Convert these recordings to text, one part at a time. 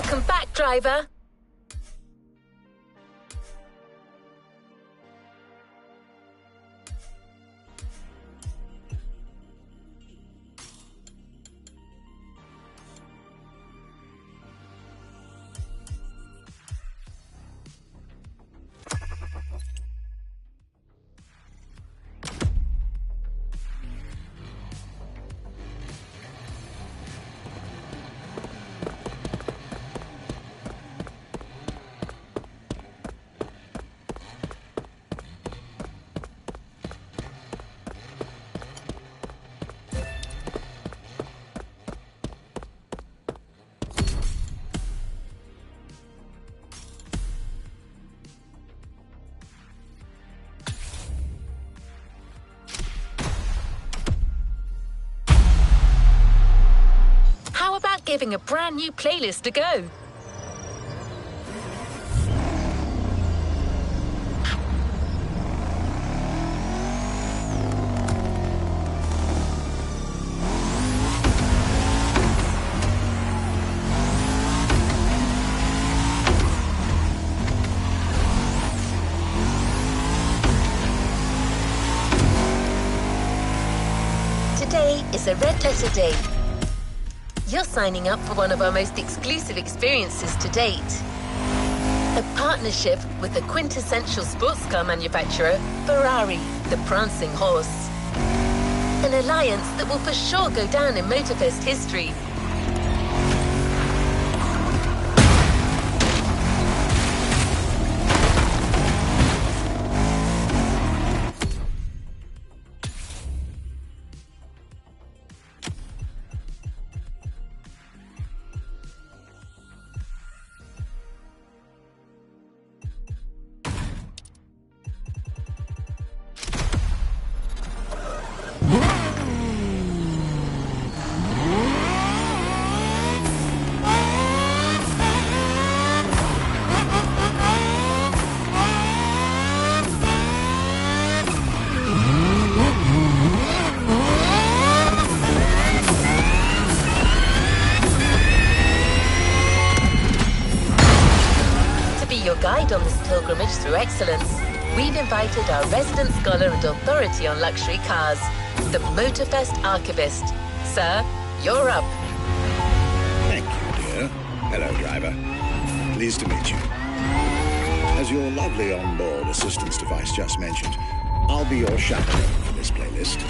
Welcome back, driver. Giving a brand new playlist a go. Today is a red letter day. You're signing up for one of our most exclusive experiences to date. A partnership with the quintessential sports car manufacturer, Ferrari, the prancing horse. An alliance that will for sure go down in Motorfest history. Your guide on this pilgrimage through excellence, we've invited our resident scholar and authority on luxury cars, the Motorfest archivist. Sir, you're up. Thank you, dear. Hello, driver. Pleased to meet you. As your lovely onboard assistance device just mentioned, I'll be your chaperone for this playlist.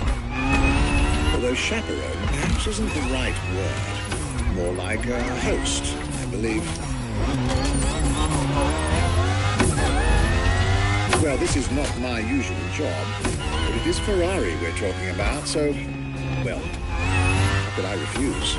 Although chaperone perhaps isn't the right word. More like a host, I believe. Well, this is not my usual job, but it is Ferrari we're talking about, so, well, how could I refuse?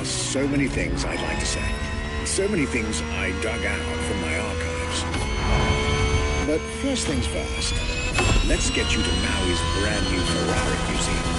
So many things I'd like to say. So many things I dug out from my archives. But first things first, let's get you to Maui's brand new Ferrari museum.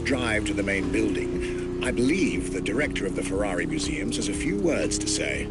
drive to the main building, I believe the director of the Ferrari museums has a few words to say.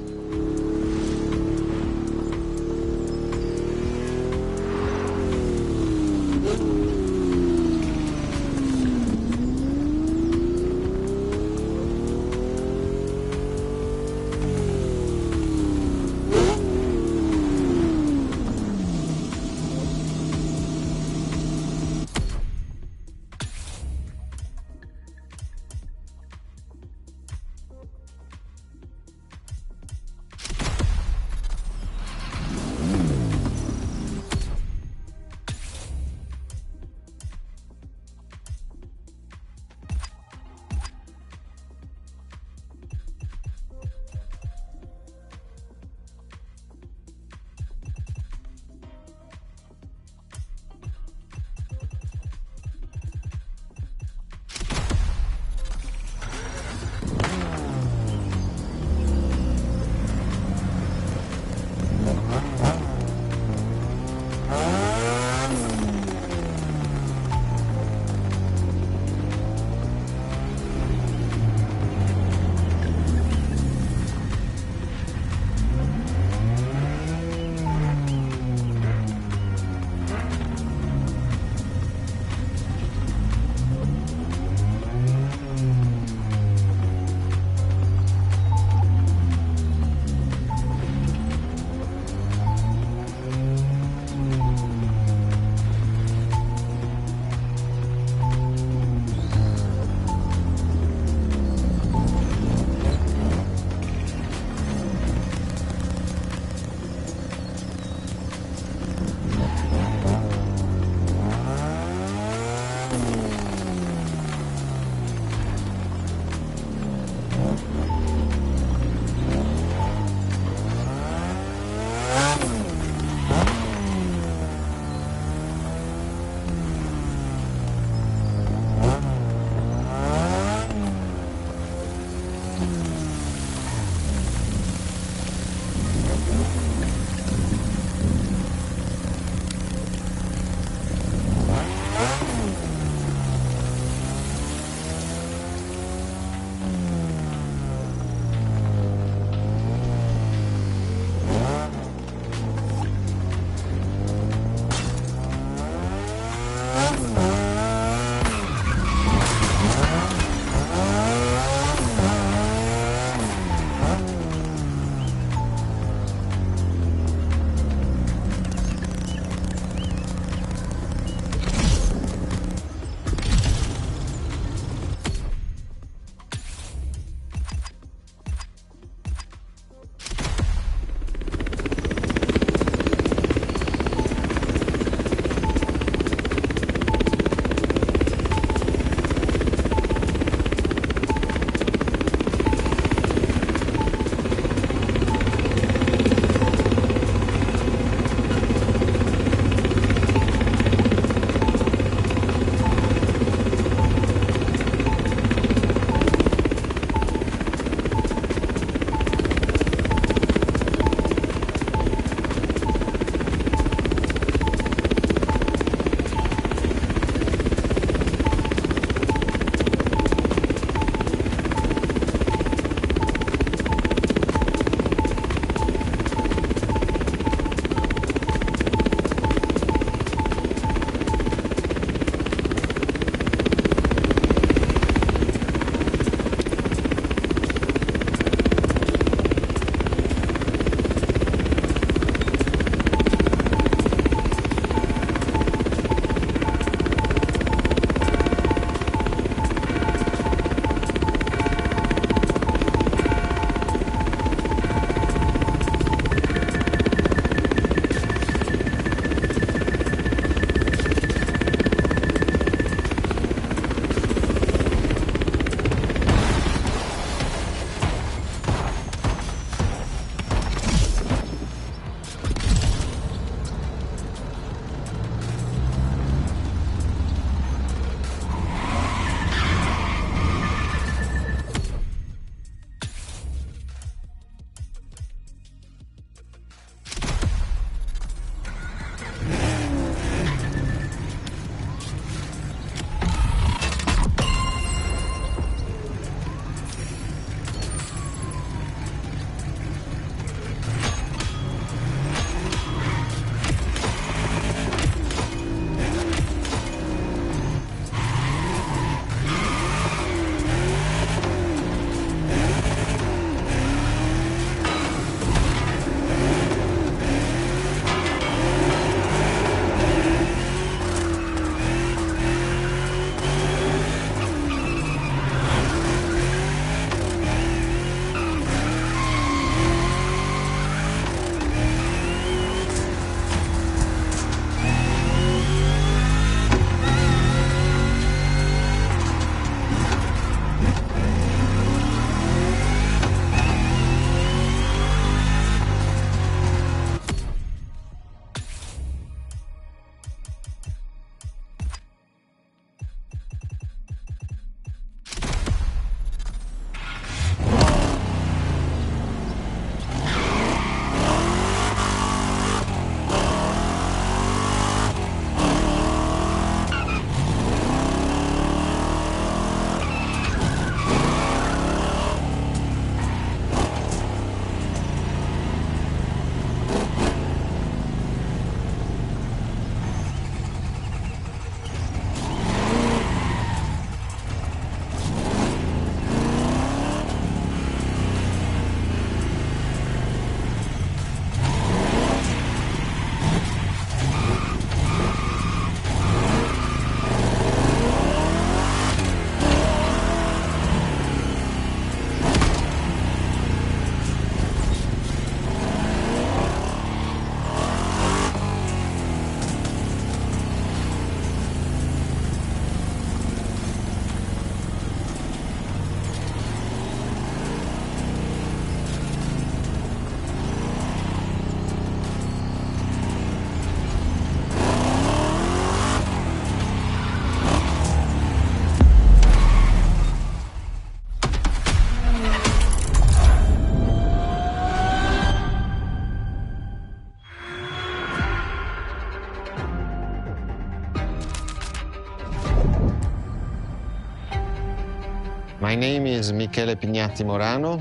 name is Michele Pignatti Morano.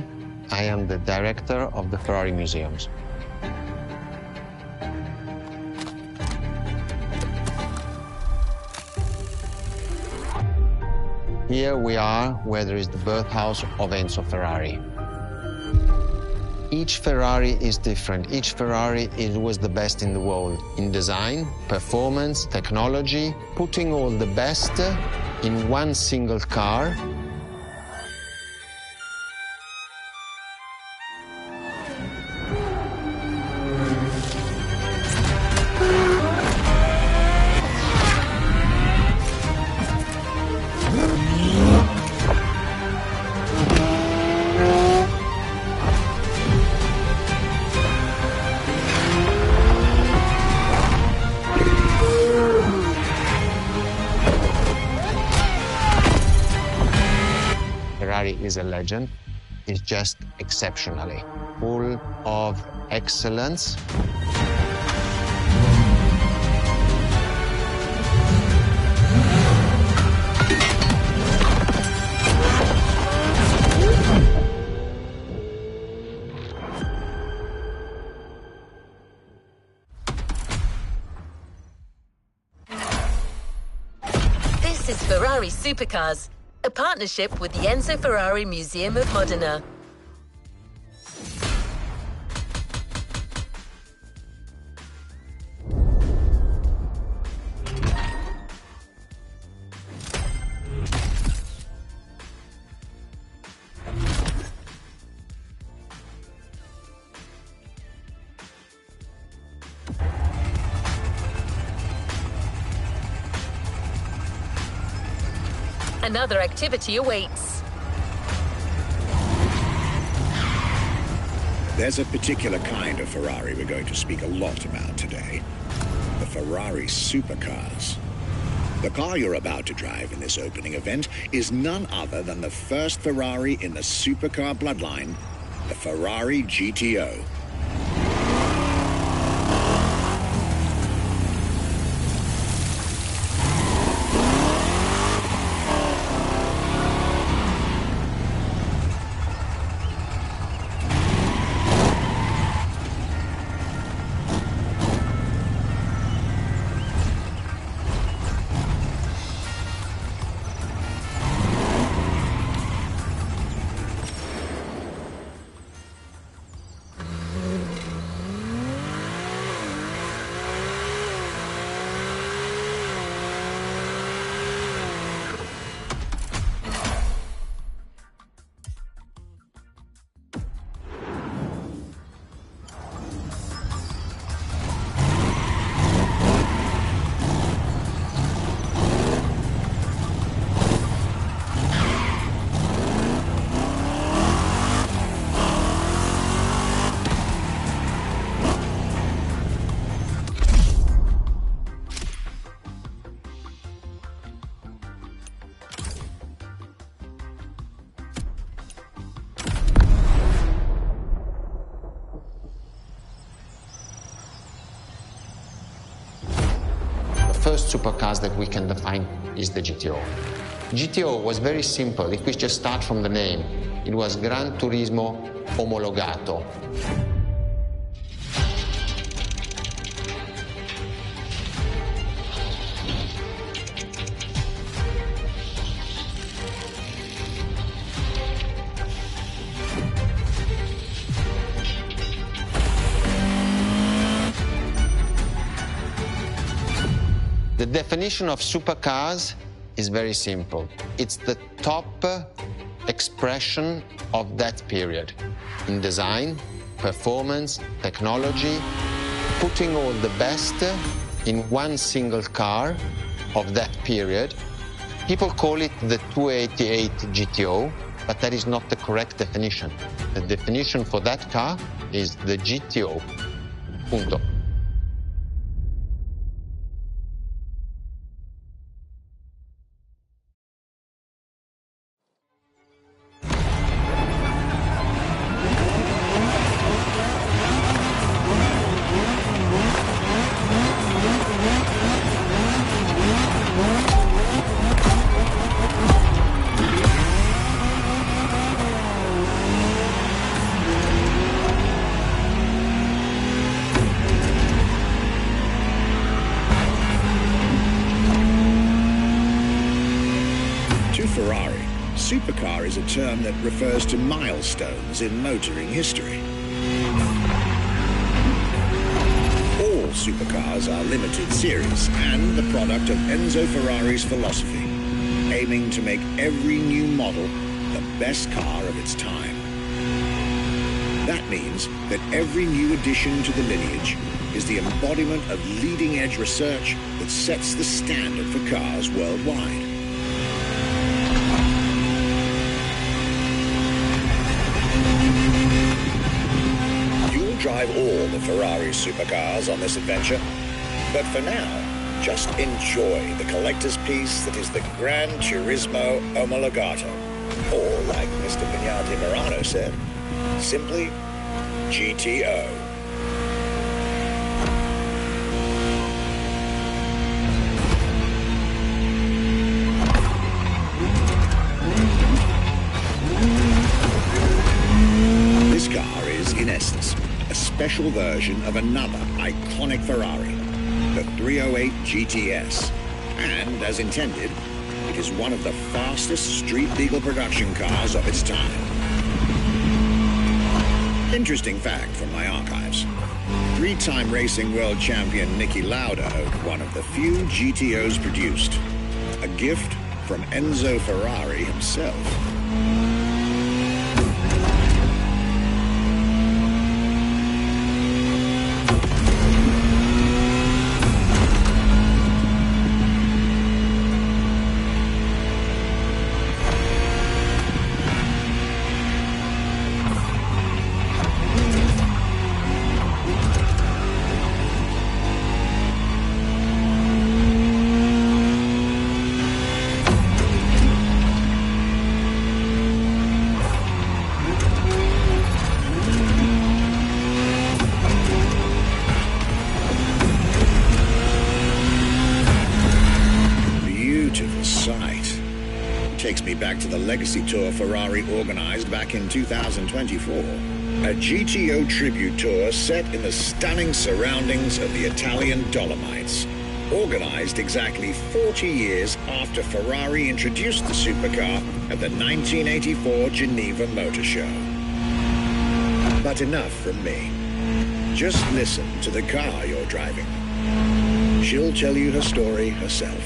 I am the director of the Ferrari Museums. Here we are where there is the birthhouse of Enzo Ferrari. Each Ferrari is different. Each Ferrari was the best in the world in design, performance, technology, putting all the best in one single car. Ferrari is a legend. It's just exceptionally full of excellence. This is Ferrari Supercars, a partnership with the Enzo Ferrari Museum of Modena. Another activity awaits. There's a particular kind of Ferrari we're going to speak a lot about today. The Ferrari Supercars. The car you're about to drive in this opening event is none other than the first Ferrari in the supercar bloodline, the Ferrari GTO. First supercars that we can define is the GTO. GTO was very simple. If we just start from the name, it was Gran Turismo Omologato. The definition of supercars is very simple. It's the top expression of that period in design, performance, technology, putting all the best in one single car of that period. People call it the 288 GTO, but that is not the correct definition. The definition for that car is the GTO. Punto. supercar is a term that refers to milestones in motoring history. All supercars are limited series and the product of Enzo Ferrari's philosophy, aiming to make every new model the best car of its time. That means that every new addition to the lineage is the embodiment of leading-edge research that sets the standard for cars worldwide. You'll drive all the Ferrari supercars on this adventure, but for now, just enjoy the collector's piece that is the Gran Turismo Omologato, or like Mr. Vignati Morano said, simply GTO. This car is, in essence, a special version of another iconic Ferrari, the 308 GTS, and, as intended, it is one of the fastest street-legal production cars of its time. Interesting fact from my archives. Three-time racing world champion Niki Lauda owned one of the few GTOs produced. A gift from Enzo Ferrari himself. Takes me back to the Legacy Tour Ferrari organized back in 2024. A GTO tribute tour set in the stunning surroundings of the Italian Dolomites. Organized exactly 40 years after Ferrari introduced the supercar at the 1984 Geneva Motor Show. But enough from me. Just listen to the car you're driving. She'll tell you her story herself.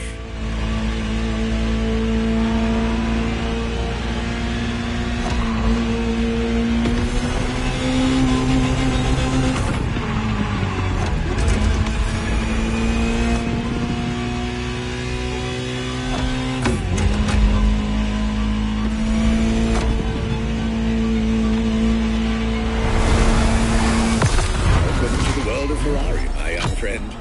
Ferrari, my young friend.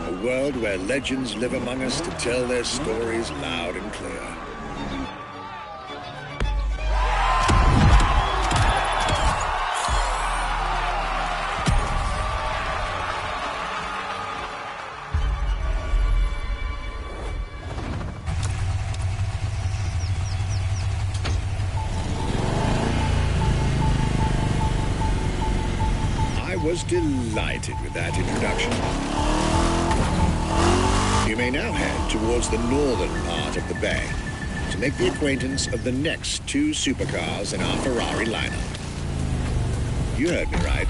A world where legends live among us to tell their stories loud and clear. I was delighted with that introduction. You may now head towards the northern part of the bay to make the acquaintance of the next two supercars in our Ferrari lineup. You heard me right.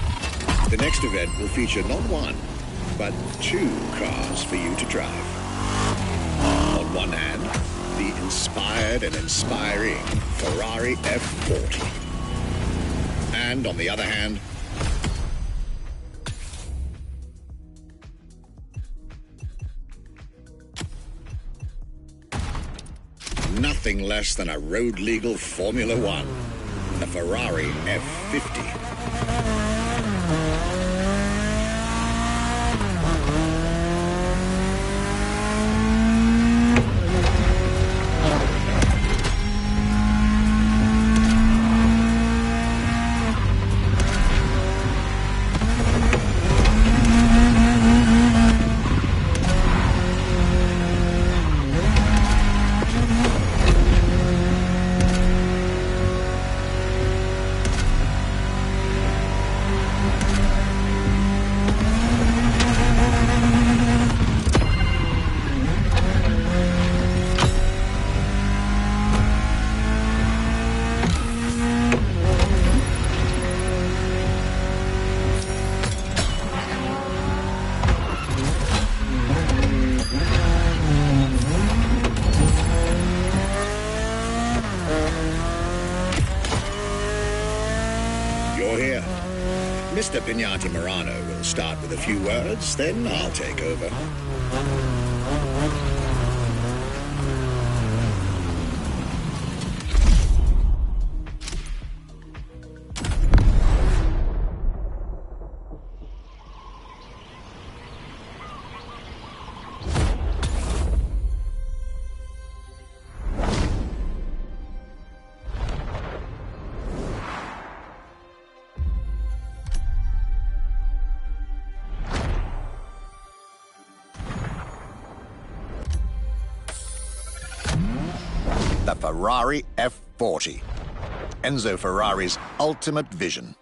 The next event will feature not one, but two cars for you to drive. On one hand, the inspired and inspiring Ferrari F40. And on the other hand, nothing less than a road-legal Formula One, the Ferrari F50. you're here. Mr. Pignati Morano will start with a few words, then I'll take over. The Ferrari F40. Enzo Ferrari's ultimate vision.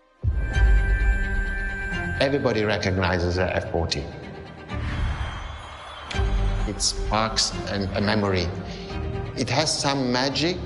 Everybody recognizes the F40. It sparks a memory. It has some magic.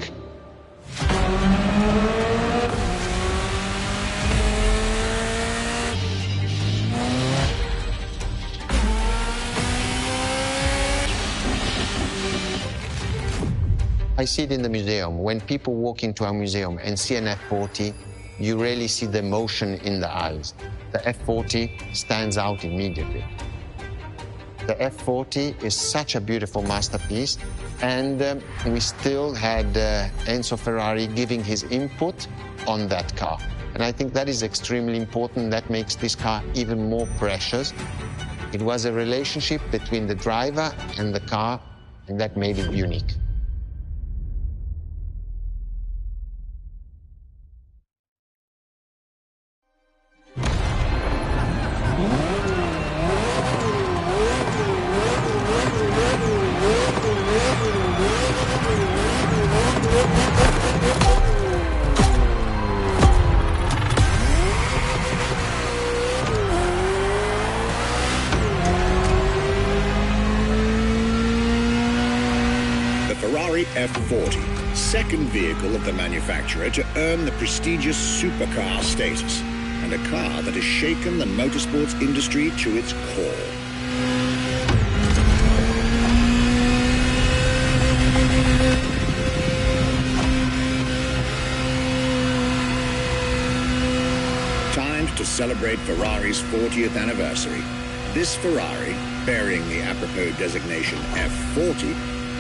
I see it in the museum. When people walk into a museum and see an F40, you really see the emotion in the eyes. The F40 stands out immediately. The F40 is such a beautiful masterpiece, and we still had Enzo Ferrari giving his input on that car. And I think that is extremely important. That makes this car even more precious. It was a relationship between the driver and the car, and that made it unique. Ferrari F40, second vehicle of the manufacturer to earn the prestigious supercar status, and a car that has shaken the motorsports industry to its core. Timed to celebrate Ferrari's 40th anniversary, this Ferrari, bearing the apropos designation F40,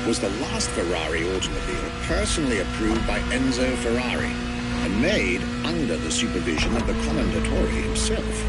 was the last Ferrari automobile personally approved by Enzo Ferrari and made under the supervision of the Commendatore himself.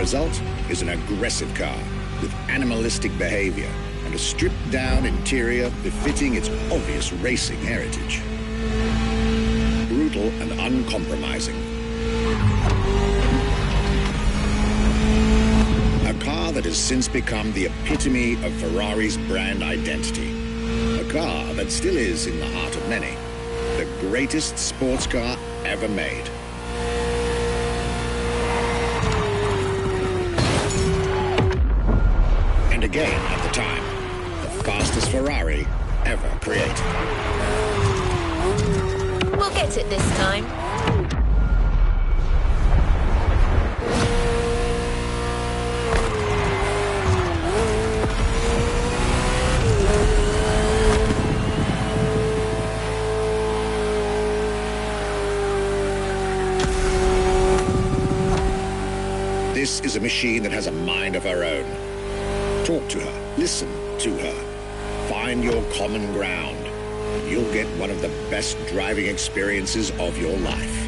Result is an aggressive car with animalistic behavior and a stripped-down interior befitting its obvious racing heritage. Brutal and uncompromising. A car that has since become the epitome of Ferrari's brand identity. A car that still is in the heart of many, the greatest sports car ever made. Again at the time, the fastest Ferrari ever created. We'll get it this time. This is a machine that has a mind of her own. Talk to her, listen to her, find your common ground. You'll get one of the best driving experiences of your life.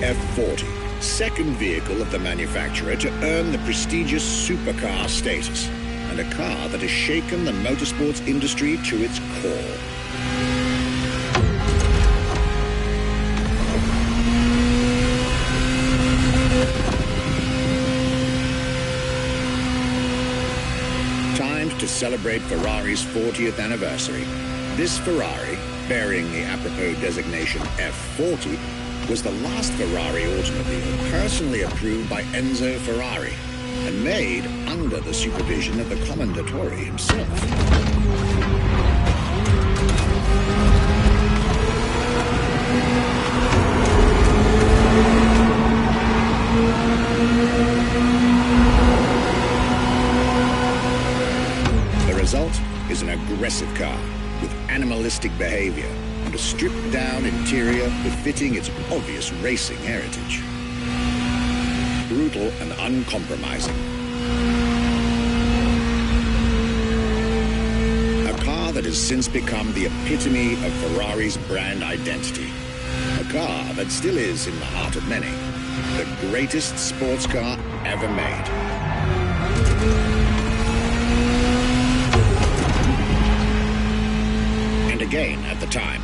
F40, second vehicle of the manufacturer to earn the prestigious supercar status, and a car that has shaken the motorsports industry to its core. Time to celebrate Ferrari's 40th anniversary. This Ferrari, bearing the apropos designation F40, was the last Ferrari automobile personally approved by Enzo Ferrari and made under the supervision of the Commendatore himself. The result is an aggressive car with animalistic behavior and a stripped-down interior befitting its obvious racing heritage. Brutal and uncompromising. A car that has since become the epitome of Ferrari's brand identity. A car that still is in the heart of many, the greatest sports car ever made. And again, at the time,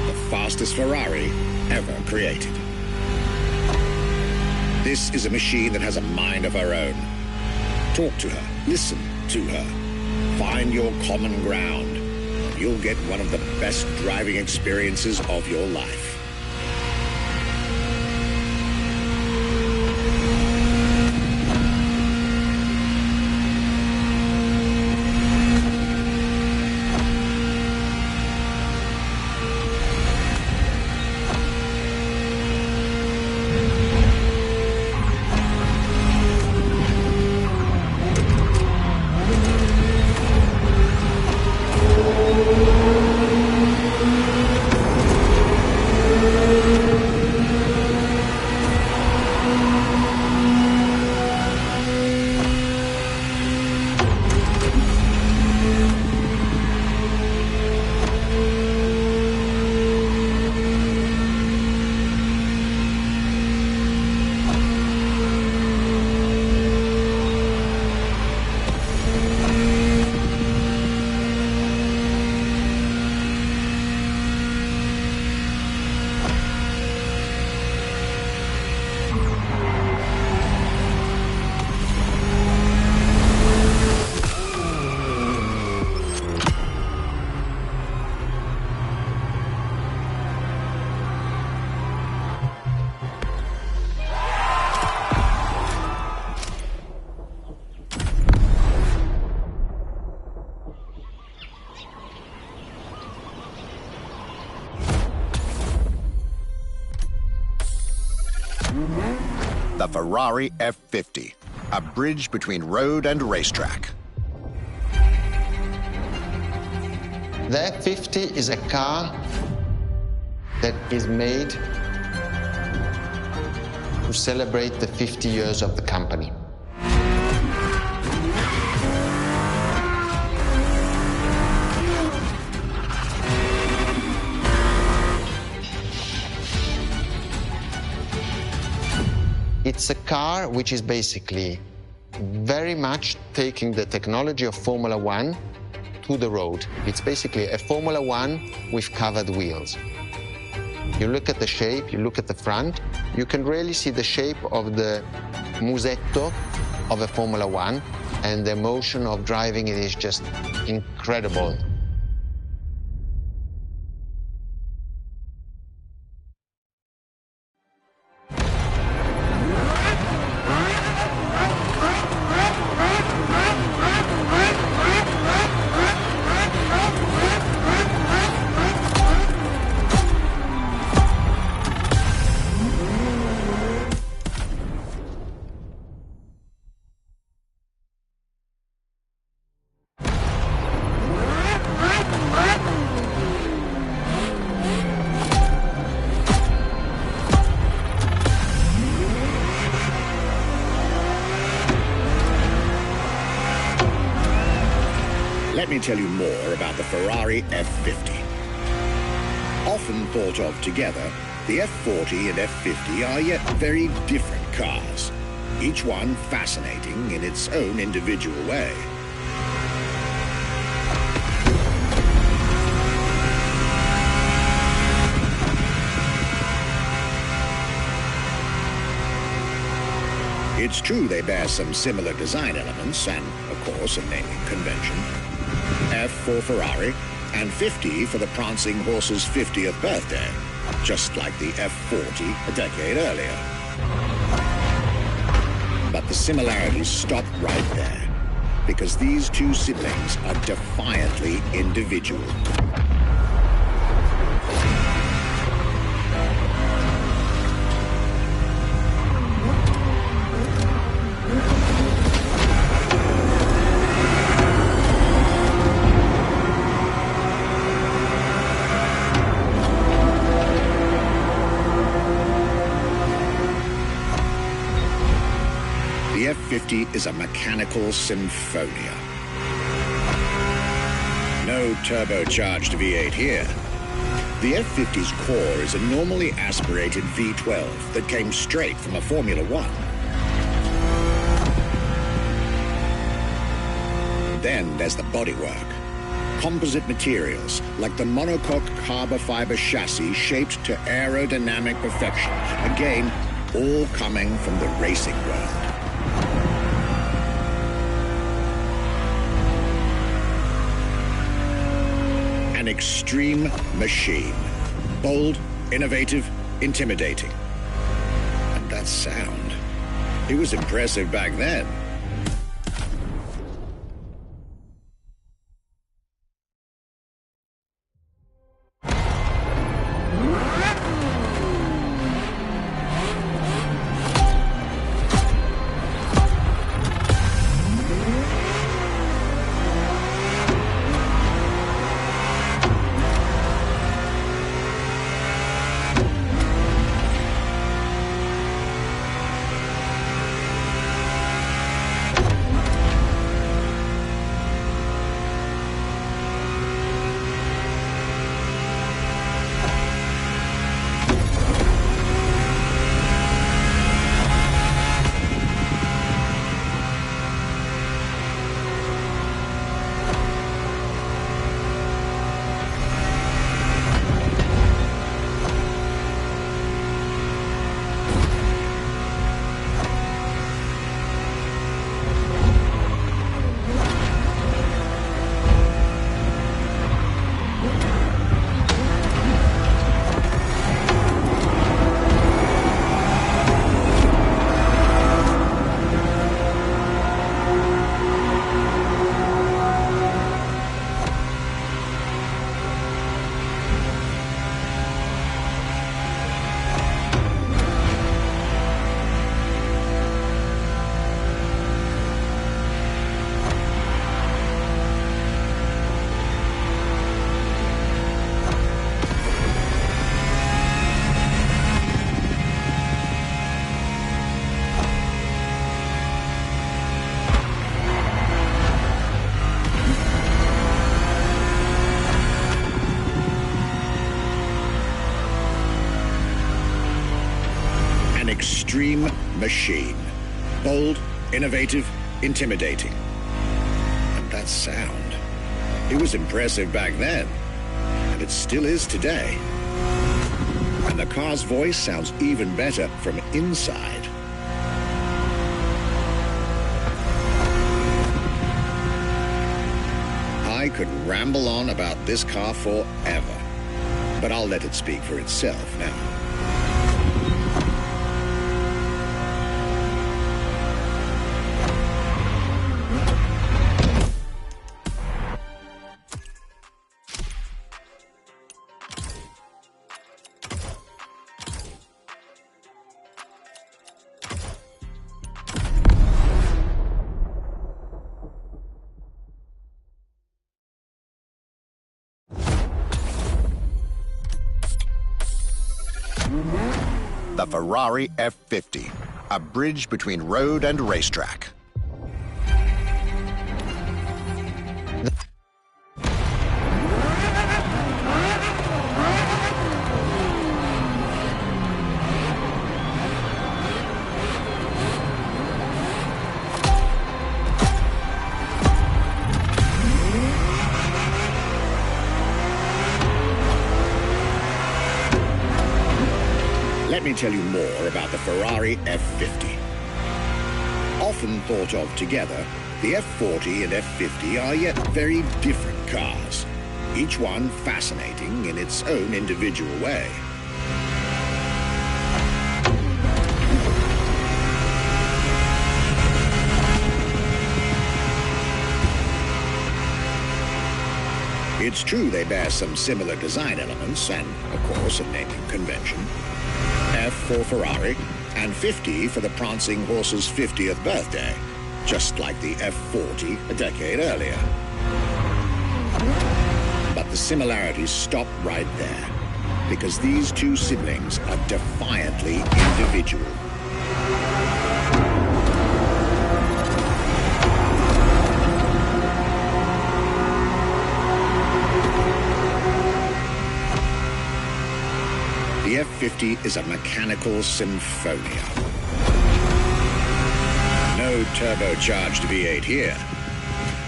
the fastest Ferrari ever created. This is a machine that has a mind of her own. Talk to her, listen to her, find your common ground, and you'll get one of the best driving experiences of your life. The Ferrari F50, a bridge between road and racetrack. The F50 is a car that is made to celebrate the 50 years of the company. It's a car which is basically very much taking the technology of Formula One to the road. It's basically a Formula One with covered wheels. You look at the shape, you look at the front, you can really see the shape of the musetto of a Formula One, and the emotion of driving it is just incredible. Let me tell you more about the Ferrari F50. Often thought of together, The F40 and F50 are yet very different cars, each one fascinating in its own individual way. It's true they bear some similar design elements and, of course, a naming convention. F for Ferrari and 50 for the prancing horse's 50th birthday, just like the F40 a decade earlier. But the similarities stop right there, because these two siblings are defiantly individual. The F50 is a mechanical symphonia. No turbocharged V8 here. The F50's core is a normally aspirated V12 that came straight from a Formula One. Then there's the bodywork. Composite materials, like the monocoque carbon fiber chassis shaped to aerodynamic perfection. Again, all coming from the racing world. An extreme machine. Bold, innovative, intimidating. And that sound. It was impressive back then. Extreme machine. Bold, innovative, intimidating. And that sound. It was impressive back then, and it still is today. And the car's voice sounds even better from inside. I could ramble on about this car forever, but I'll let it speak for itself now. The Ferrari F50, a bridge between road and racetrack. me tell you more about the Ferrari F50. Often thought of together, the F40 and F50 are yet very different cars, each one fascinating in its own individual way. It's true they bear some similar design elements and, of course, a naming convention. F for Ferrari and 50 for the prancing horse's 50th birthday, just like the F40 a decade earlier. But the similarities stop right there, because these two siblings are defiantly individual. The F50 is a mechanical symphonia. No turbocharged V8 here.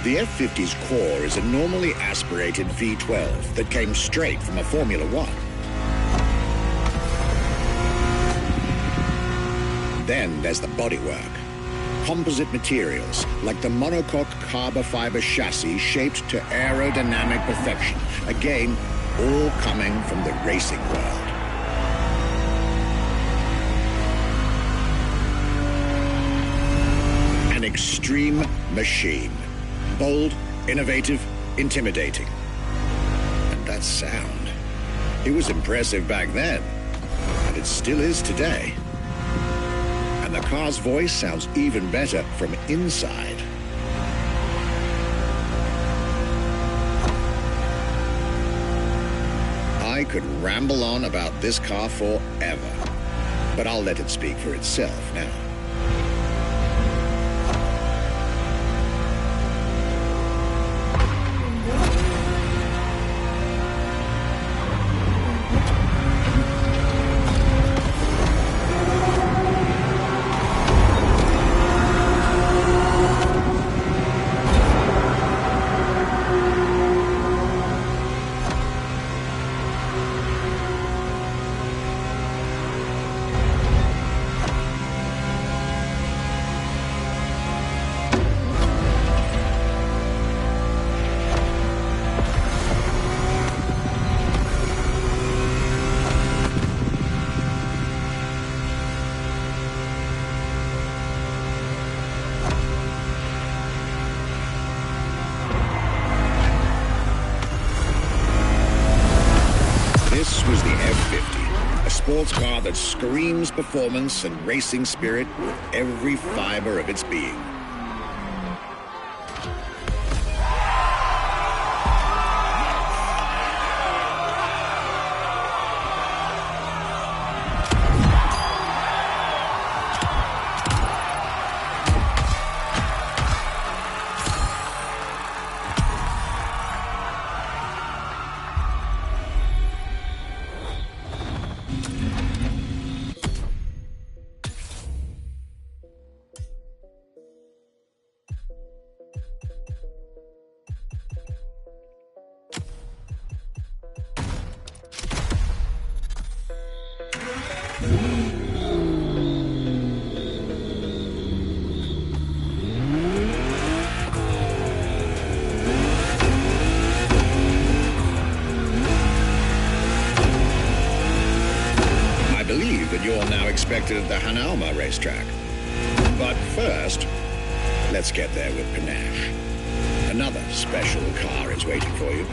The F50's core is a normally aspirated V12 that came straight from a Formula One. Then there's the bodywork. Composite materials, like the monocoque carbon fiber chassis shaped to aerodynamic perfection. Again, all coming from the racing world. Extreme machine. Bold, innovative, intimidating. And that sound. It was impressive back then, and it still is today. And the car's voice sounds even better from inside. I could ramble on about this car forever, but I'll let it speak for itself now. This was the F50, a sports car that screams performance and racing spirit with every fiber of its being. You're now expected at the Hanauma racetrack. But first, let's get there with panache. Another special car is waiting for you.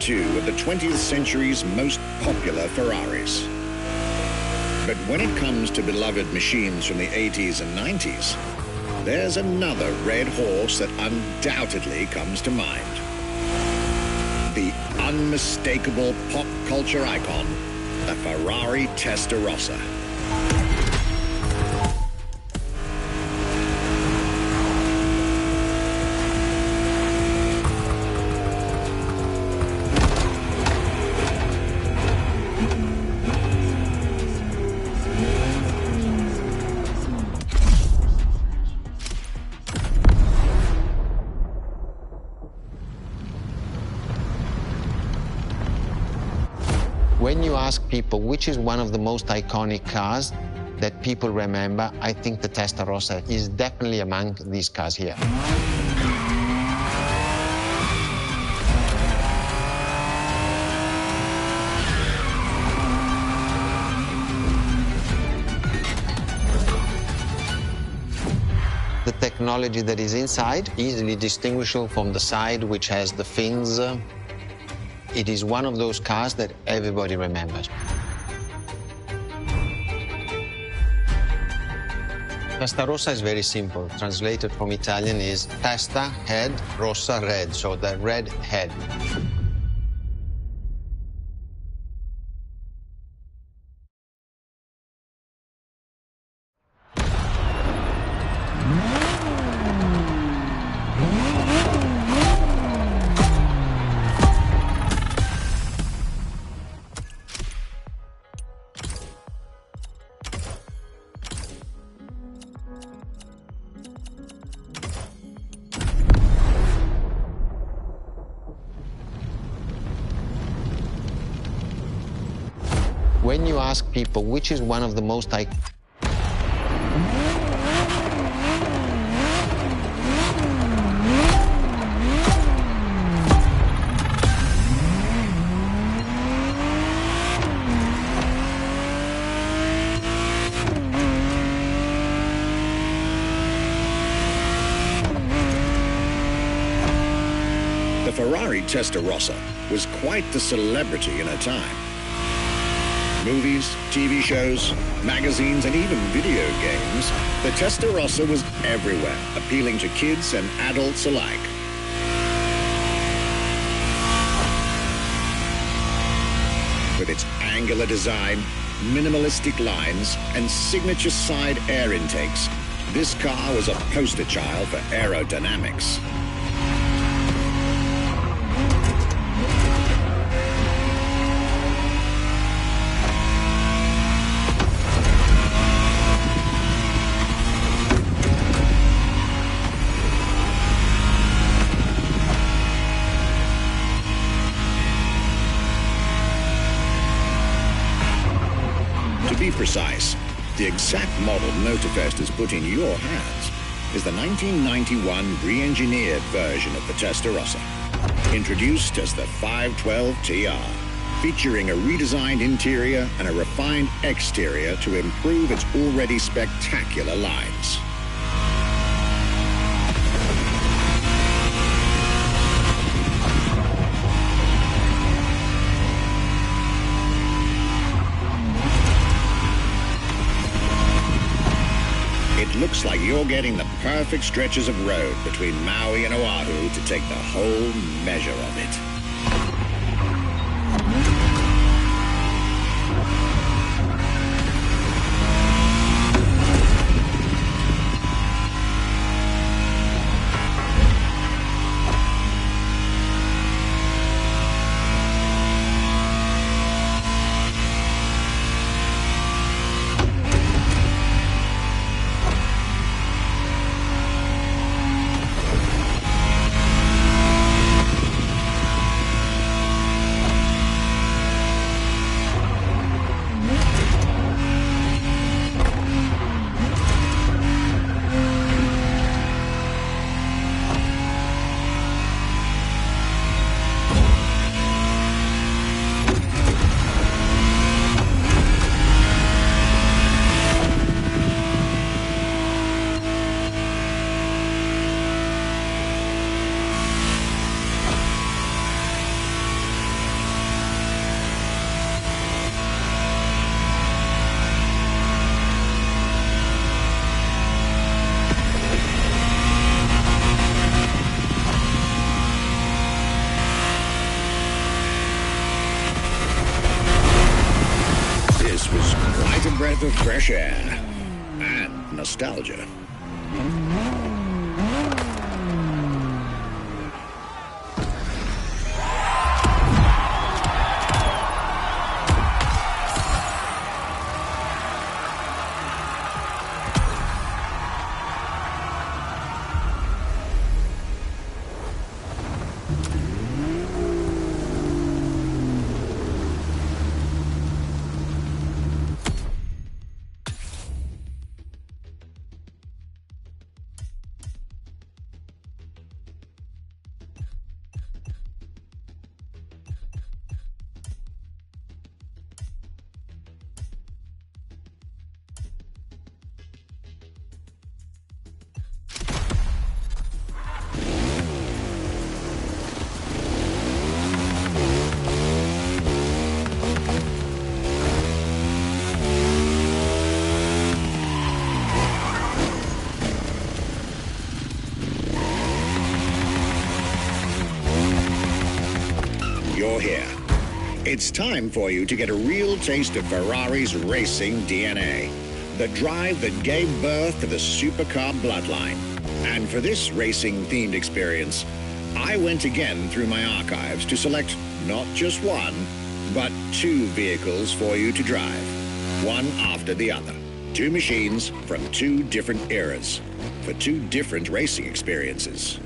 two of the 20th century's most popular Ferraris. But when it comes to beloved machines from the 80s and 90s, there's another red horse that undoubtedly comes to mind. The unmistakable pop culture icon, the Ferrari Testarossa. When you ask people which is one of the most iconic cars that people remember, I think the Testarossa is definitely among these cars here. The technology that is inside, easily distinguishable from the side which has the fins. It is one of those cars that everybody remembers. Testarossa is very simple. Translated from Italian is testa, head, rossa, red, so the red head. When you ask people which is one of the most The Ferrari Testarossa was quite the celebrity in her time. Movies, TV shows, magazines, and even video games, the Testarossa was everywhere, appealing to kids and adults alike. With its angular design, minimalistic lines, and signature side air intakes, this car was a poster child for aerodynamics. To be precise, the exact model Motorfest has put in your hands is the 1991 re-engineered version of the Testarossa, introduced as the 512 TR, featuring a redesigned interior and a refined exterior to improve its already spectacular lines. It looks like you're getting the perfect stretches of road between Maui and Oahu to take the whole measure of it. breath of fresh air and nostalgia. You're here. It's time for you to get a real taste of Ferrari's racing DNA, the drive that gave birth to the supercar bloodline. And for this racing-themed experience, I went again through my archives to select not just one, but two vehicles for you to drive, one after the other. Two machines from two different eras, for two different racing experiences.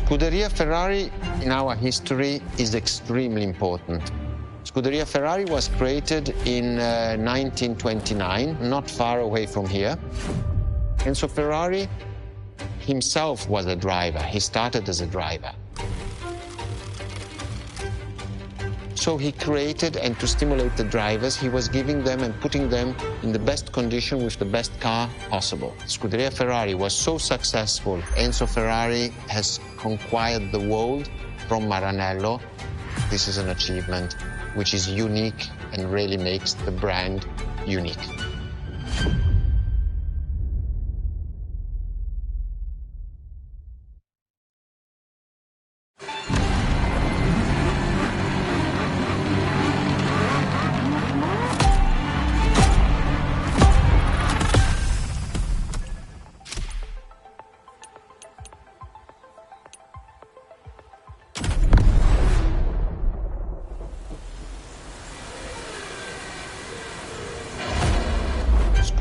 Scuderia Ferrari in our history is extremely important. Scuderia Ferrari was created in 1929, not far away from here. Enzo Ferrari himself was a driver. He started as a driver. So he created, and to stimulate the drivers, he was giving them and putting them in the best condition with the best car possible. Scuderia Ferrari was so successful. Enzo Ferrari has conquered the world from Maranello. This is an achievement which is unique and really makes the brand unique.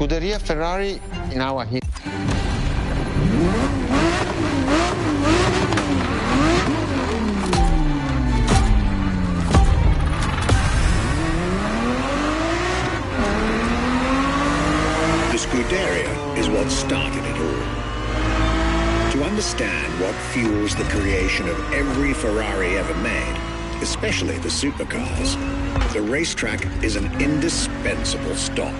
Scuderia Ferrari in our history. The Scuderia is what started it all. To understand what fuels the creation of every Ferrari ever made, especially the supercars, the racetrack is an indispensable stop.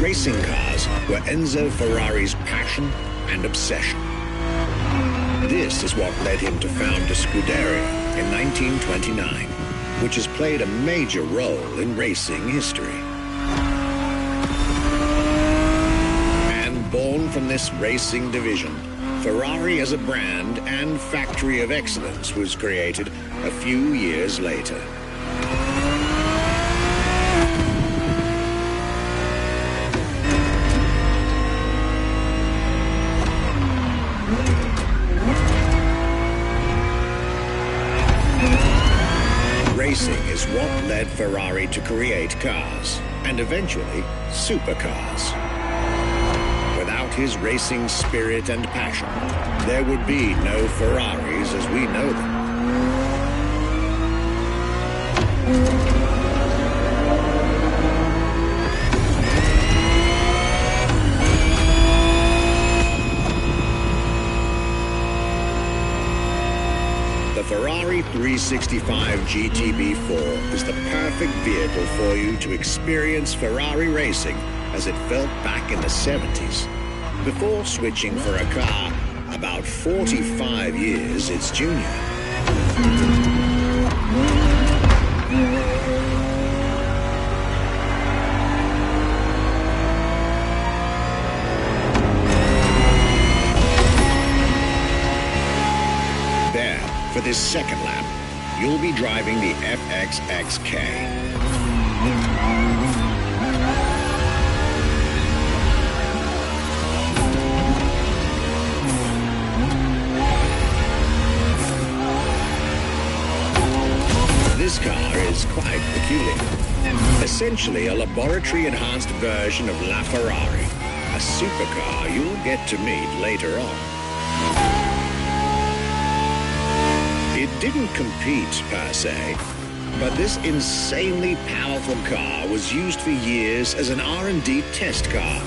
Racing cars were Enzo Ferrari's passion and obsession. This is what led him to found a Scuderia in 1929, which has played a major role in racing history. And born from this racing division, Ferrari as a brand and factory of excellence was created a few years later. Racing is what led Ferrari to create cars, and eventually supercars. Without his racing spirit and passion, there would be no Ferraris as we know them. The Ferrari 365 GTB4 is the perfect vehicle for you to experience Ferrari racing as it felt back in the 70s, before switching for a car about 45 years its junior. For this second lap, you'll be driving the FXXK. This car is quite peculiar. Essentially a laboratory-enhanced version of La Ferrari, a supercar you'll get to meet later on. It didn't compete, per se, but this insanely powerful car was used for years as an R&D test car,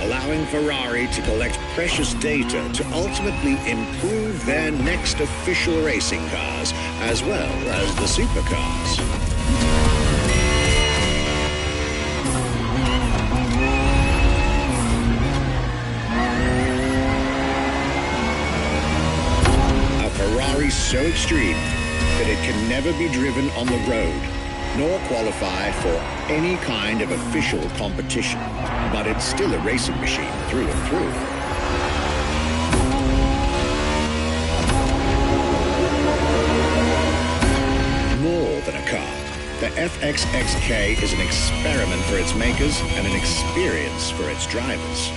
allowing Ferrari to collect precious data to ultimately improve their next official racing cars, as well as the supercars. So extreme that it can never be driven on the road, nor qualify for any kind of official competition. But it's still a racing machine through and through. More than a car, the FXXK is an experiment for its makers and an experience for its drivers.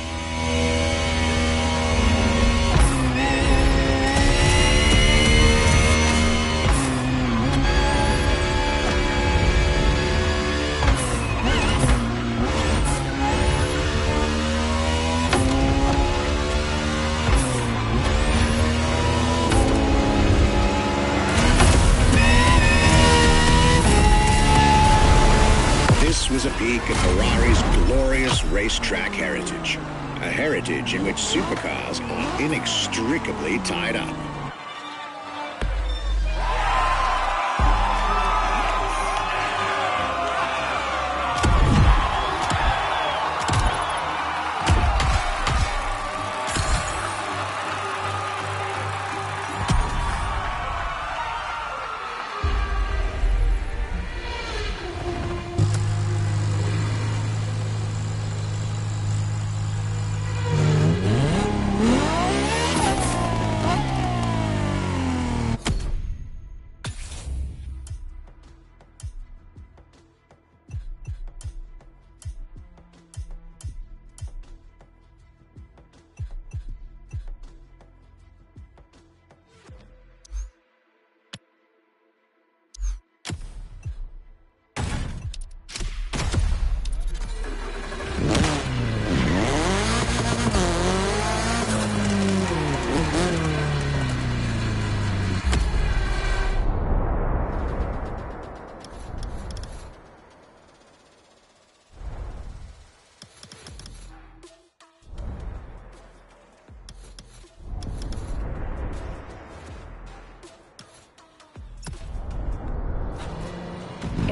Was a peek at Ferrari's glorious racetrack heritage, a heritage in which supercars are inextricably tied up.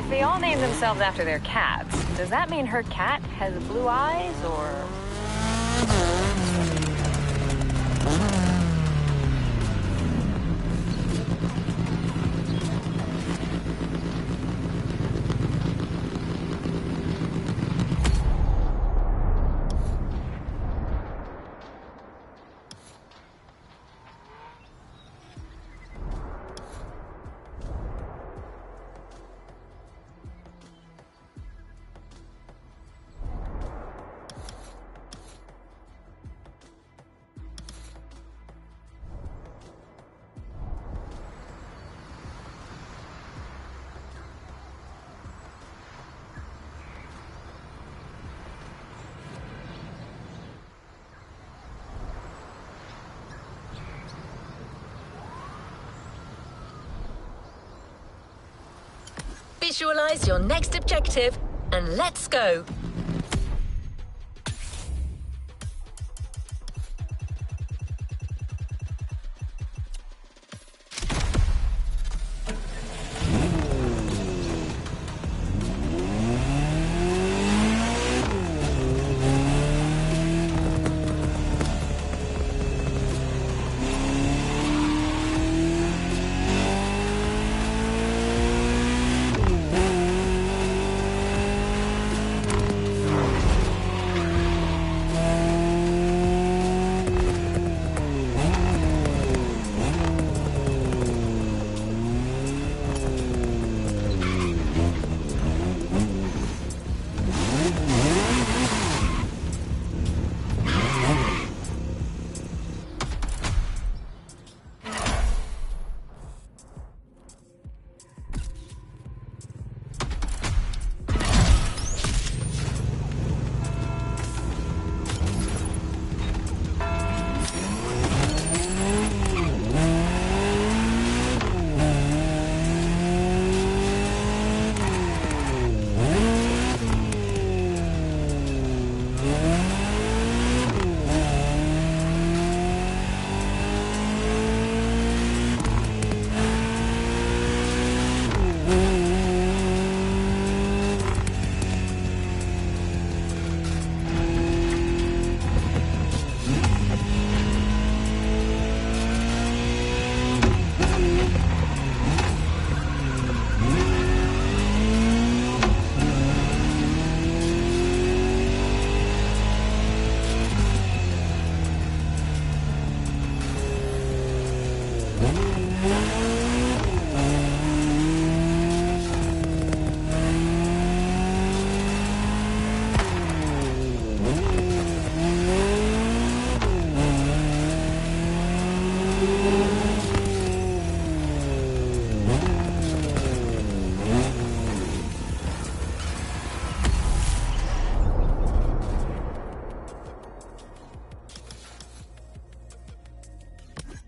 If they all name themselves after their cats, does that mean her cat has blue eyes, or...? Visualize your next objective, and let's go.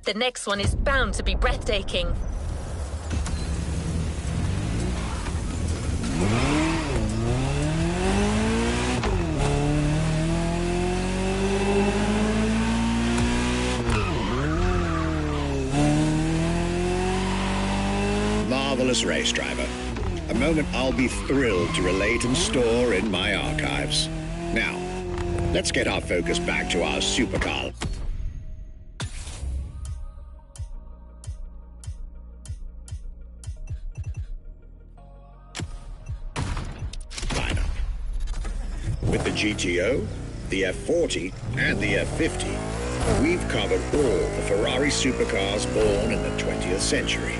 The next one is bound to be breathtaking. Marvelous race, driver. A moment I'll be thrilled to relate and store in my archives. Now, let's get our focus back to our supercar. Lineup. With the GTO, the F40, and the F50, we've covered all the Ferrari supercars born in the 20th century.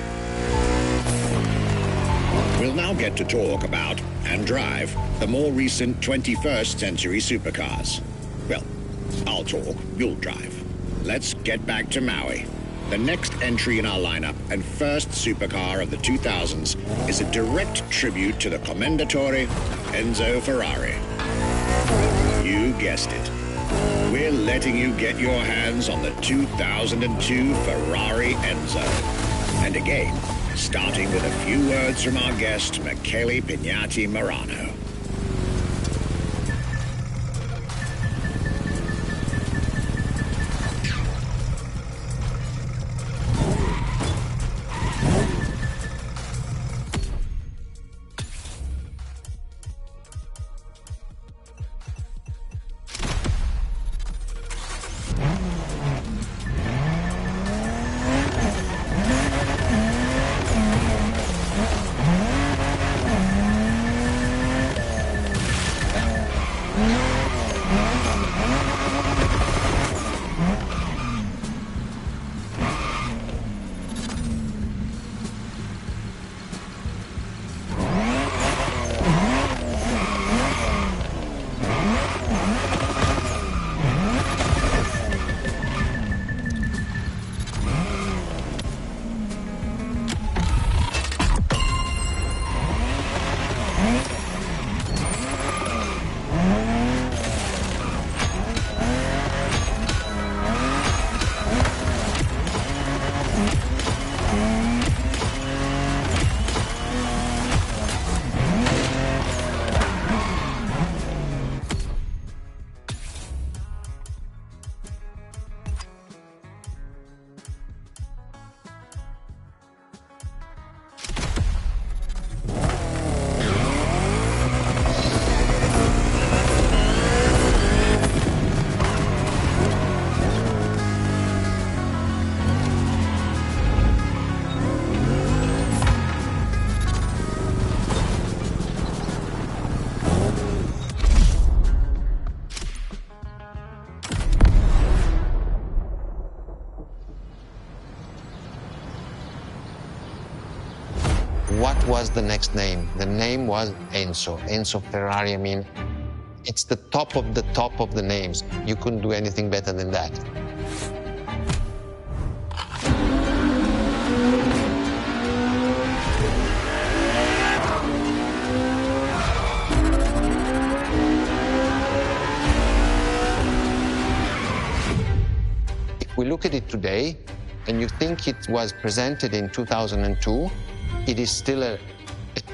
We'll now get to talk about and drive the more recent 21st century supercars. Well, I'll talk, you'll drive. Let's get back to Maui. The next entry in our lineup and first supercar of the 2000s is a direct tribute to the Commendatore Enzo Ferrari. You guessed it. We're letting you get your hands on the 2002 Ferrari Enzo. And again, starting with a few words from our guest, Michele Pignati Marano. was the next name? The name was Enzo. Enzo Ferrari, I mean, it's the top of the names. You couldn't do anything better than that. If we look at it today, and you think it was presented in 2002, it is still a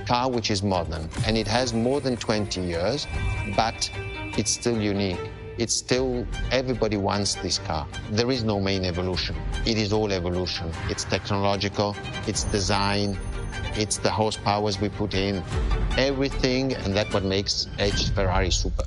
car which is modern, and it has more than 20 years, but it's still unique. It's still, everybody wants this car. There is no main evolution. It is all evolution. It's technological, it's design, it's the horsepowers we put in, everything, and that's what makes Edge Ferrari super.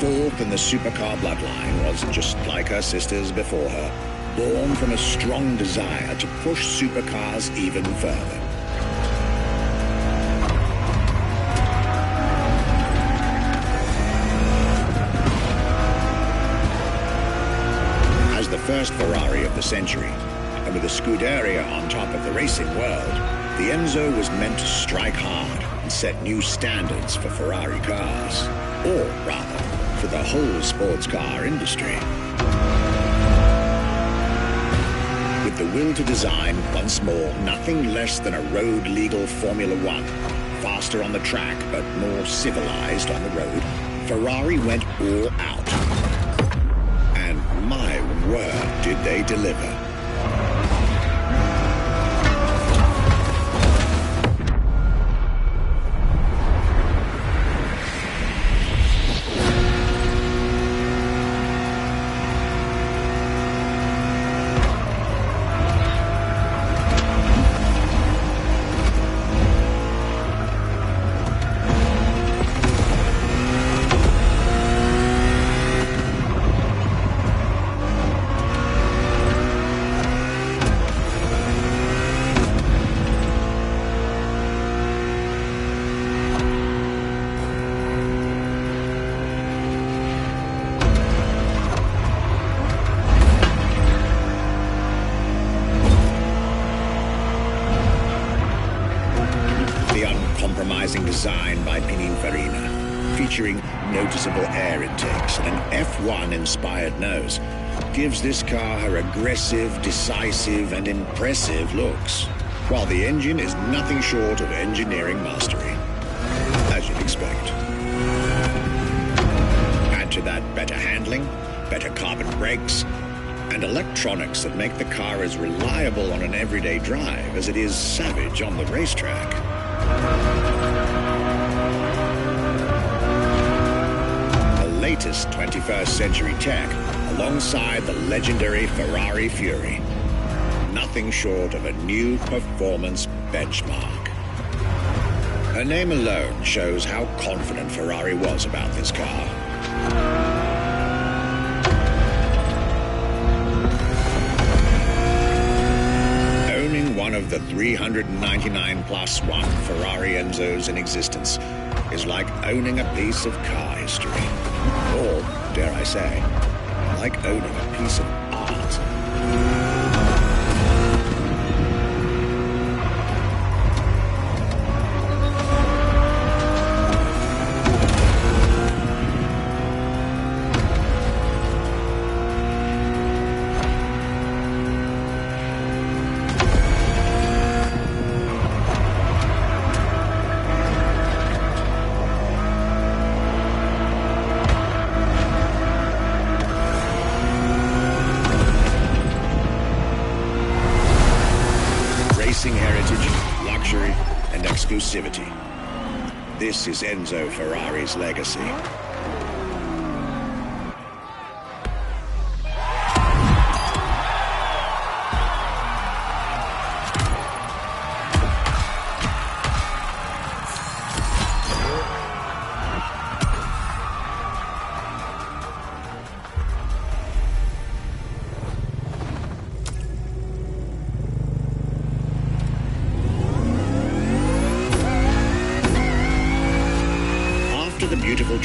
Fourth in the supercar bloodline, was just like her sisters before her, born from a strong desire to push supercars even further. As the first Ferrari of the century, and with a Scuderia on top of the racing world, the Enzo was meant to strike hard and set new standards for Ferrari cars, or rather, for the whole sports car industry. With the will to design, once more, nothing less than a road-legal Formula One, faster on the track but more civilized on the road, Ferrari went all out. And my word, did they deliver. Design by Pininfarina, featuring noticeable air intakes and an F1-inspired nose, gives this car her aggressive, decisive, and impressive looks, while the engine is nothing short of engineering mastery, as you'd expect. Add to that better handling, better carbon brakes, and electronics that make the car as reliable on an everyday drive as it is savage on the racetrack. Latest 21st century tech alongside the legendary Ferrari Fury. Nothing short of a new performance benchmark. Her name alone shows how confident Ferrari was about this car. Owning one of the 399 plus one Ferrari Enzos in existence is like owning a piece of car history. Or, dare I say, like owning a piece of art. Heritage, luxury, and exclusivity. This is Enzo Ferrari's legacy.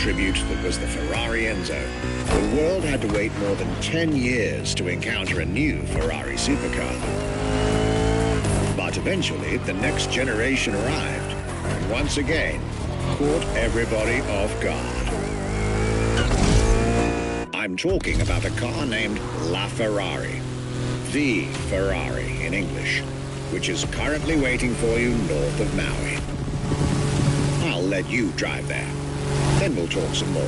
tribute that was the Ferrari Enzo, the world had to wait more than 10 years to encounter a new Ferrari supercar. But eventually, the next generation arrived, and once again, caught everybody off guard. I'm talking about a car named La Ferrari, the Ferrari in English, which is currently waiting for you north of Maui. I'll let you drive there. Then we'll talk some more.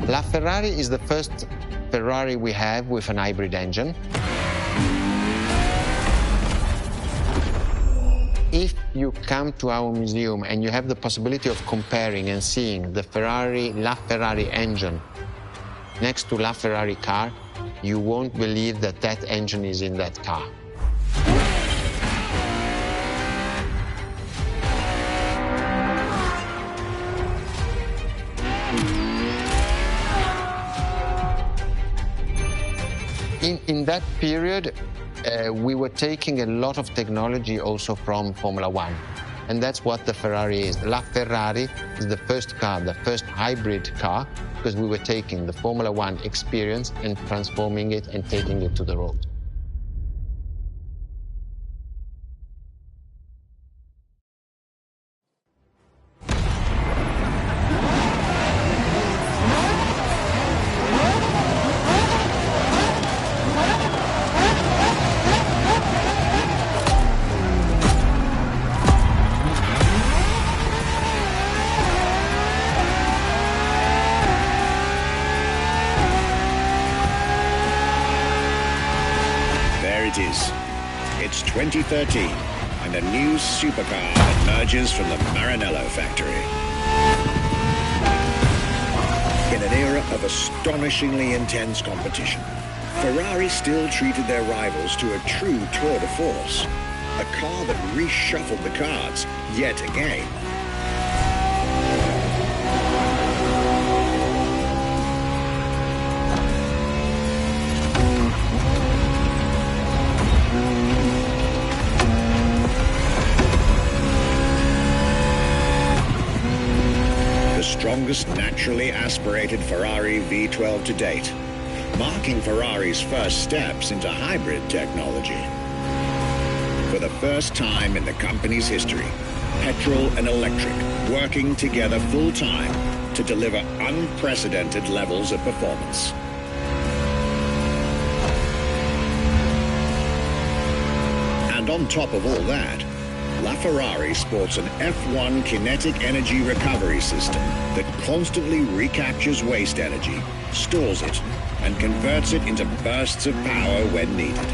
La Ferrari is the first Ferrari we have with an hybrid engine. If you come to our museum and you have the possibility of comparing and seeing the La Ferrari engine next to La Ferrari car, you won't believe that that engine is in that car. In that period, we were taking a lot of technology also from Formula One. And that's what the Ferrari is. La Ferrari is the first car, the first hybrid car, because we were taking the Formula One experience and transforming it and taking it to the road. It's 2013, and a new supercar emerges from the Maranello factory. In an era of astonishingly intense competition, Ferrari still treated their rivals to a true tour de force, a car that reshuffled the cards yet again. Strongest naturally aspirated Ferrari V12 to date, marking Ferrari's first steps into hybrid technology. For the first time in the company's history, petrol and electric, working together full-time to deliver unprecedented levels of performance. And on top of all that, LaFerrari sports an F1 kinetic energy recovery system that constantly recaptures waste energy, stores it, and converts it into bursts of power when needed.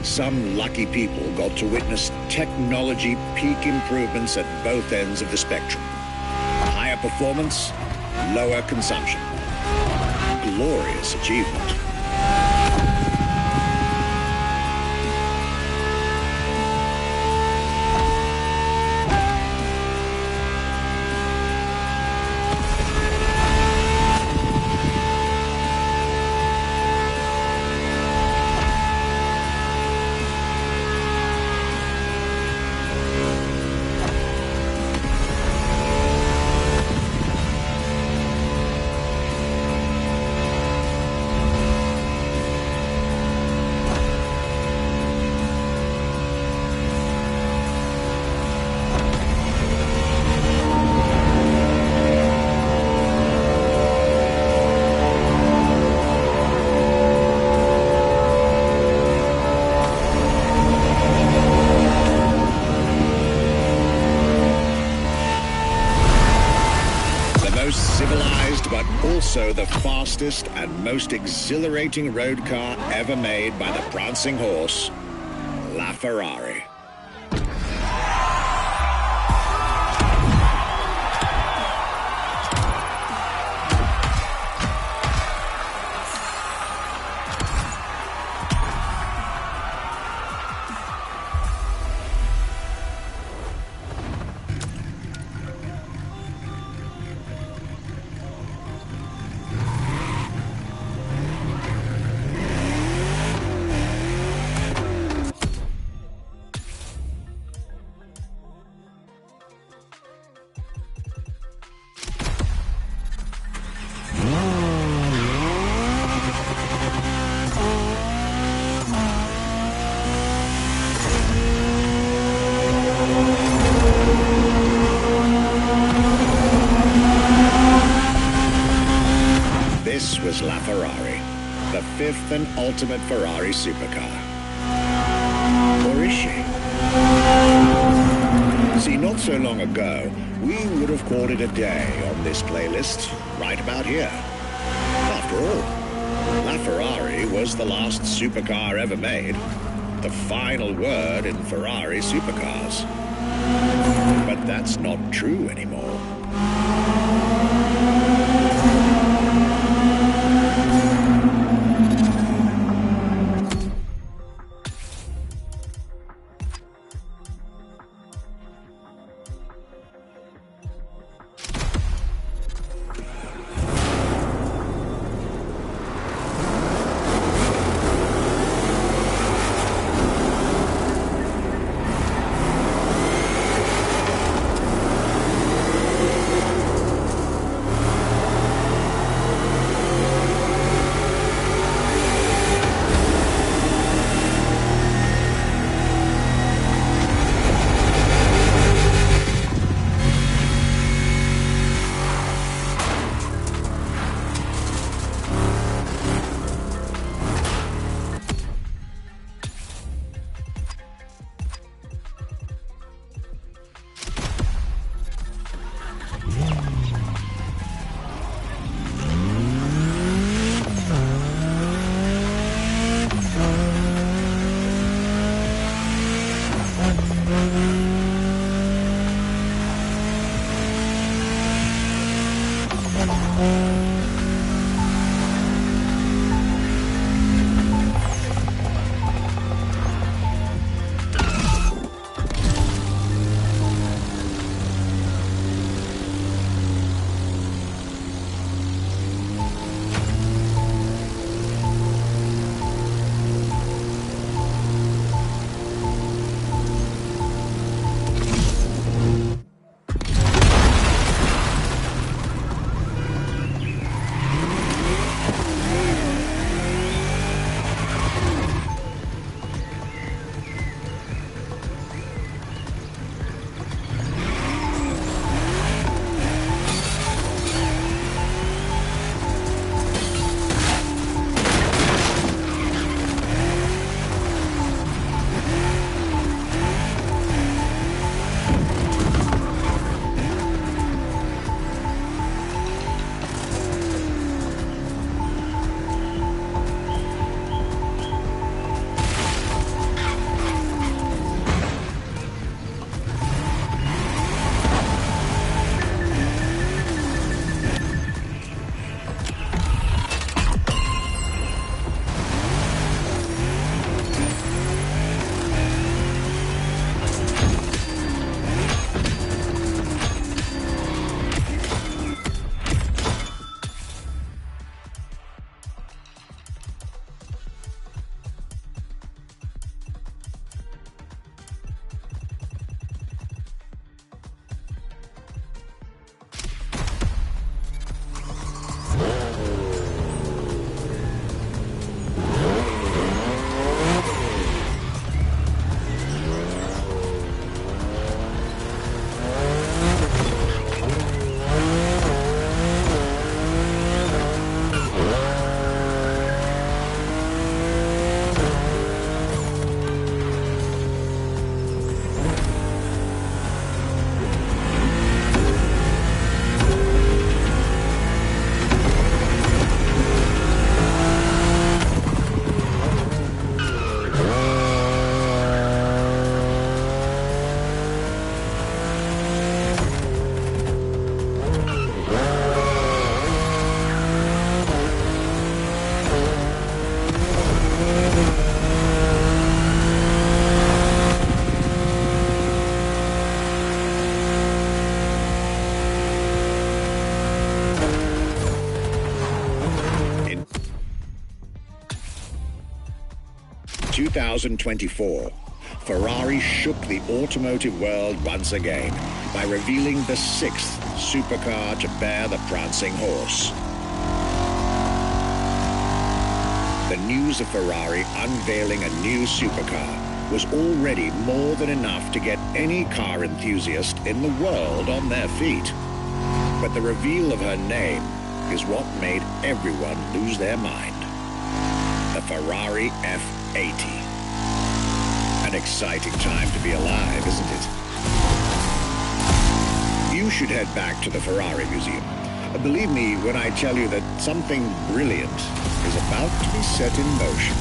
Some lucky people got to witness technology peak improvements at both ends of the spectrum. Higher performance, lower consumption. Glorious achievement. Civilized, but also the fastest and most exhilarating road car ever made by the prancing horse, LaFerrari. This was LaFerrari, the fifth and ultimate Ferrari supercar. Or is she? See, not so long ago, we would have called it a day on this playlist, right about here. After all, LaFerrari was the last supercar ever made, the final word in Ferrari supercars. But that's not true anymore. 2024, Ferrari shook the automotive world once again by revealing the sixth supercar to bear the prancing horse. The news of Ferrari unveiling a new supercar was already more than enough to get any car enthusiast in the world on their feet. But the reveal of her name is what made everyone lose their mind. The Ferrari F80. An exciting time to be alive, isn't it? You should head back to the Ferrari Museum. Believe me when I tell you that something brilliant is about to be set in motion.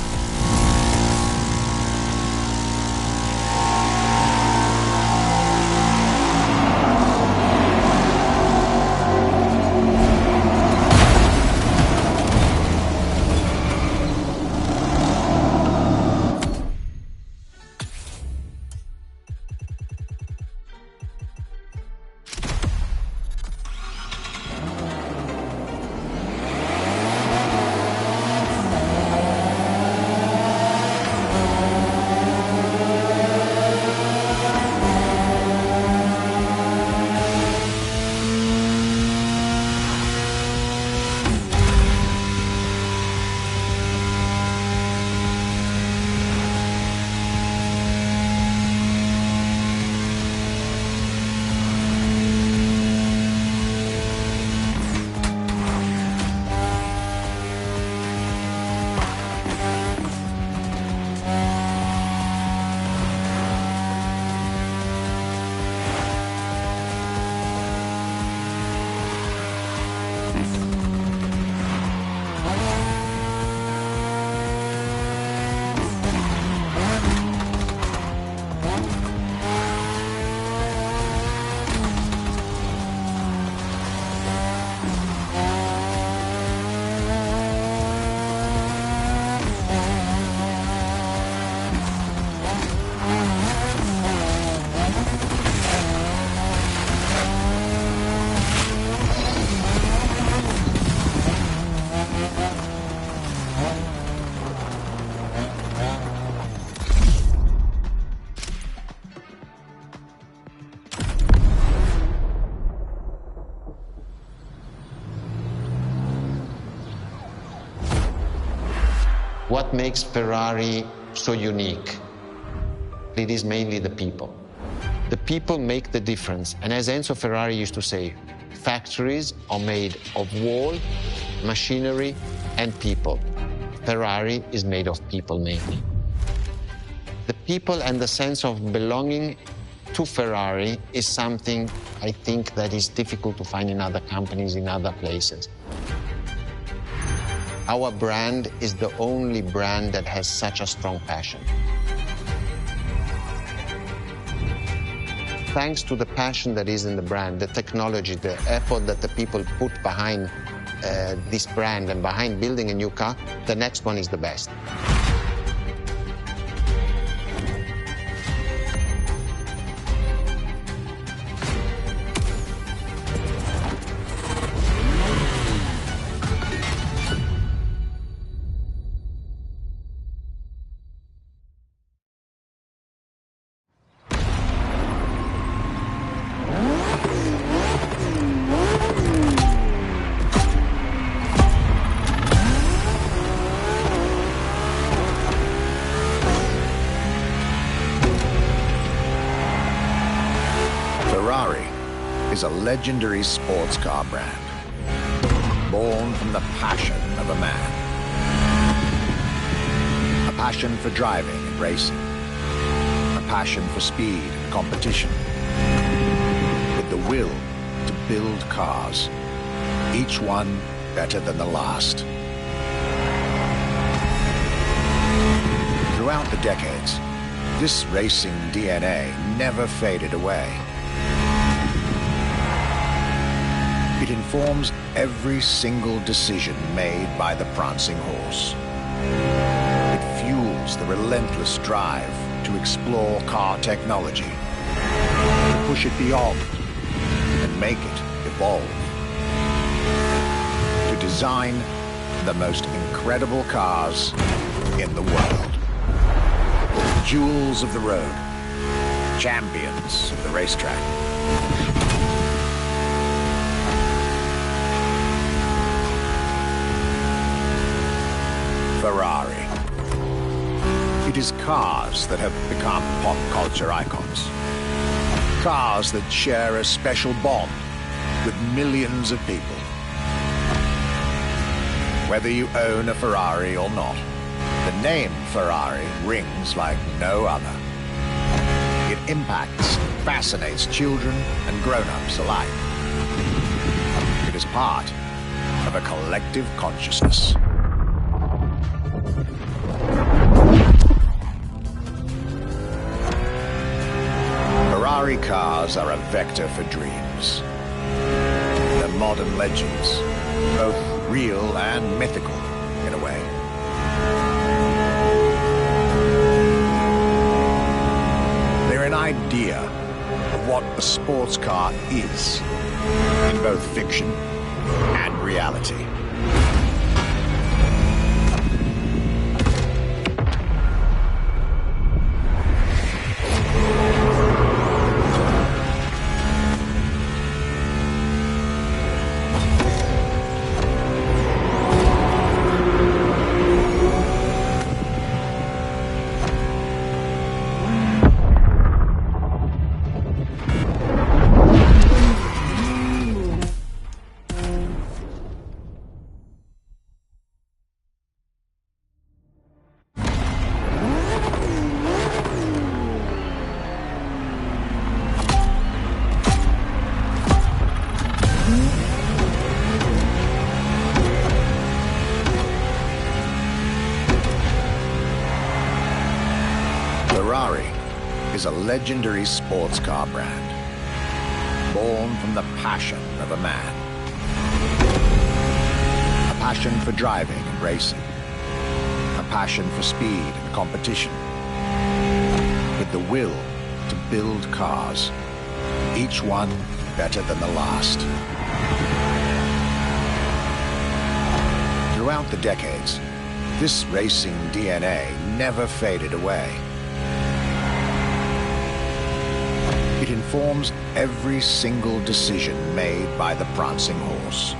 What makes Ferrari so unique? It is mainly the people. The people make the difference. And as Enzo Ferrari used to say, factories are made of wall, machinery, and people. Ferrari is made of people mainly. The people and the sense of belonging to Ferrari is something I think that is difficult to find in other companies, in other places. Our brand is the only brand that has such a strong passion. Thanks to the passion that is in the brand, the technology, the effort that the people put behind this brand and behind building a new car, the next one is the best. Ferrari is a legendary sports car brand, born from the passion of a man. A passion for driving and racing. A passion for speed and competition. With the will to build cars, each one better than the last. Throughout the decades, this racing DNA never faded away. It informs every single decision made by the prancing horse. It fuels the relentless drive to explore car technology, to push it beyond and make it evolve, to design the most incredible cars in the world. Jewels of the road. Champions of the racetrack. Ferrari. It is cars that have become pop culture icons. Cars that share a special bond with millions of people. Whether you own a Ferrari or not, the name Ferrari rings like no other. It impacts and fascinates children and grown-ups alike. It is part of a collective consciousness. Ferrari cars are a vector for dreams. They're modern legends, both real and mythical in a way. They're an idea of what a sports car is, in both fiction and reality. Ferrari is a legendary sports car brand, born from the passion of a man. A passion for driving and racing. A passion for speed and competition. With the will to build cars, each one better than the last. Throughout the decades, this racing DNA never faded away. It informs every single decision made by the prancing horse.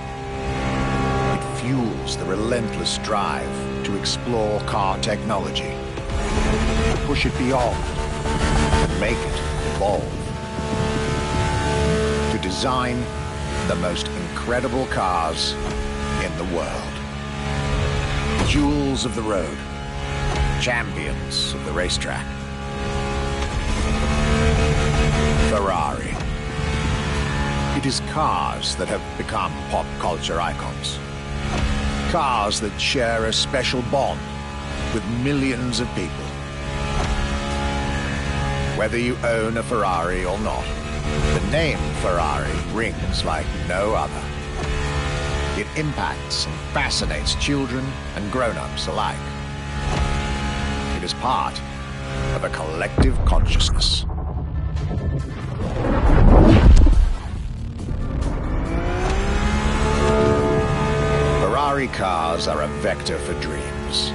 It fuels the relentless drive to explore car technology, to push it beyond, to make it evolve, to design the most incredible cars in the world. Jewels of the road, champions of the racetrack. Ferrari. It is cars that have become pop culture icons. Cars that share a special bond with millions of people. Whether you own a Ferrari or not, the name Ferrari rings like no other. It impacts and fascinates children and grown-ups alike. It is part of a collective consciousness. Ferrari cars are a vector for dreams.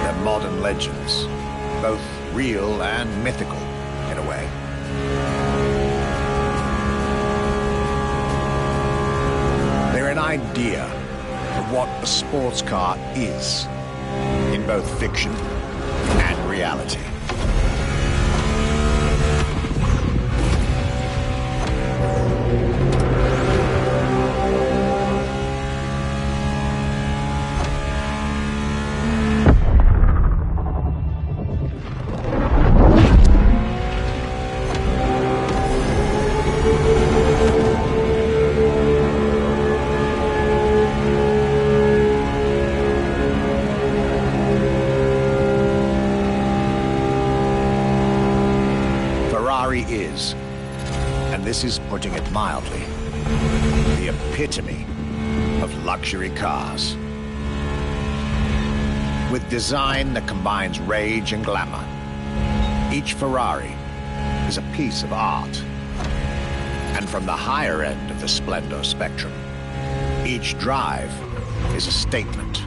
They're modern legends, both real and mythical in a way. They're an idea of what a sports car is, in both fiction and reality. Is, and this is putting it mildly, the epitome of luxury cars. With design that combines rage and glamour, each Ferrari is a piece of art. And from the higher end of the splendor spectrum, each drive is a statement.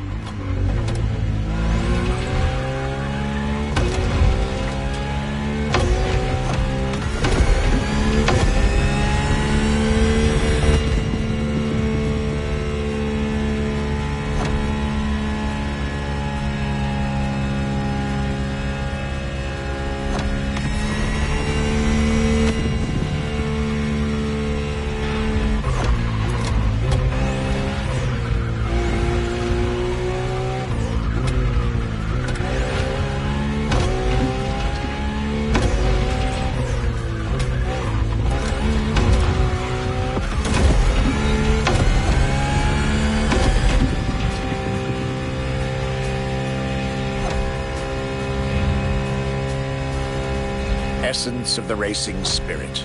essence of the racing spirit,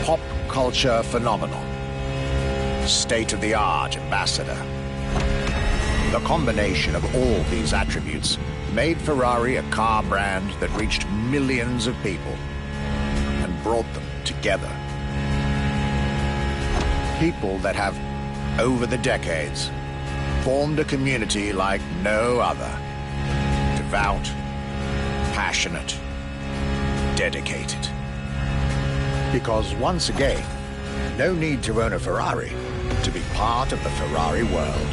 pop culture phenomenal, state-of-the-art ambassador. The combination of all these attributes made Ferrari a car brand that reached millions of people and brought them together. People that have, over the decades, formed a community like no other. Devout, passionate, dedicated. Because once again, no need to own a Ferrari to be part of the Ferrari world.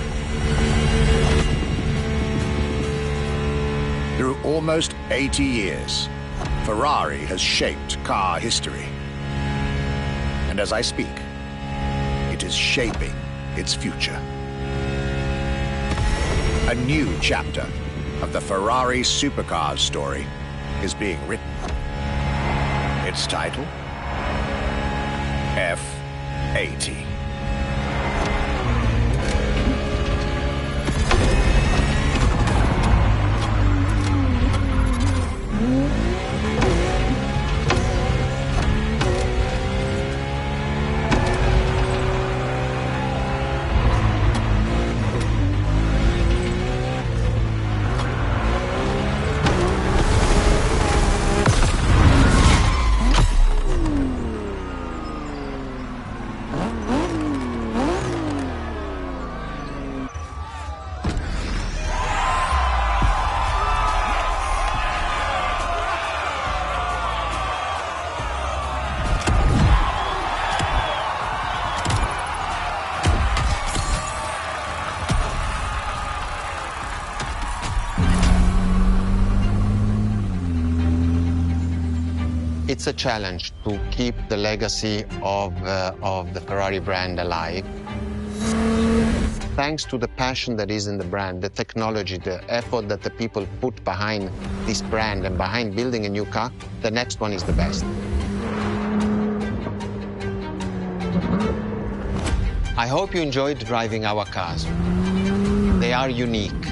Through almost 80 years, Ferrari has shaped car history. And as I speak, it is shaping its future. A new chapter of the Ferrari supercars story is being written. Its title? F80. It's a challenge to keep the legacy of the Ferrari brand alive. Thanks to the passion that is in the brand, the technology, the effort that the people put behind this brand and behind building a new car, the next one is the best. I hope you enjoyed driving our cars. They are unique,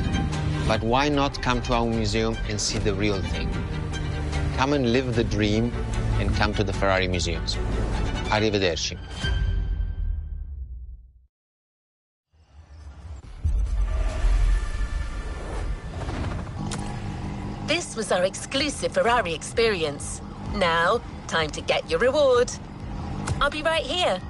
but why not come to our museum and see the real thing? Come and live the dream and come to the Ferrari museums. Arrivederci. This was our exclusive Ferrari experience. Now, time to get your reward. I'll be right here.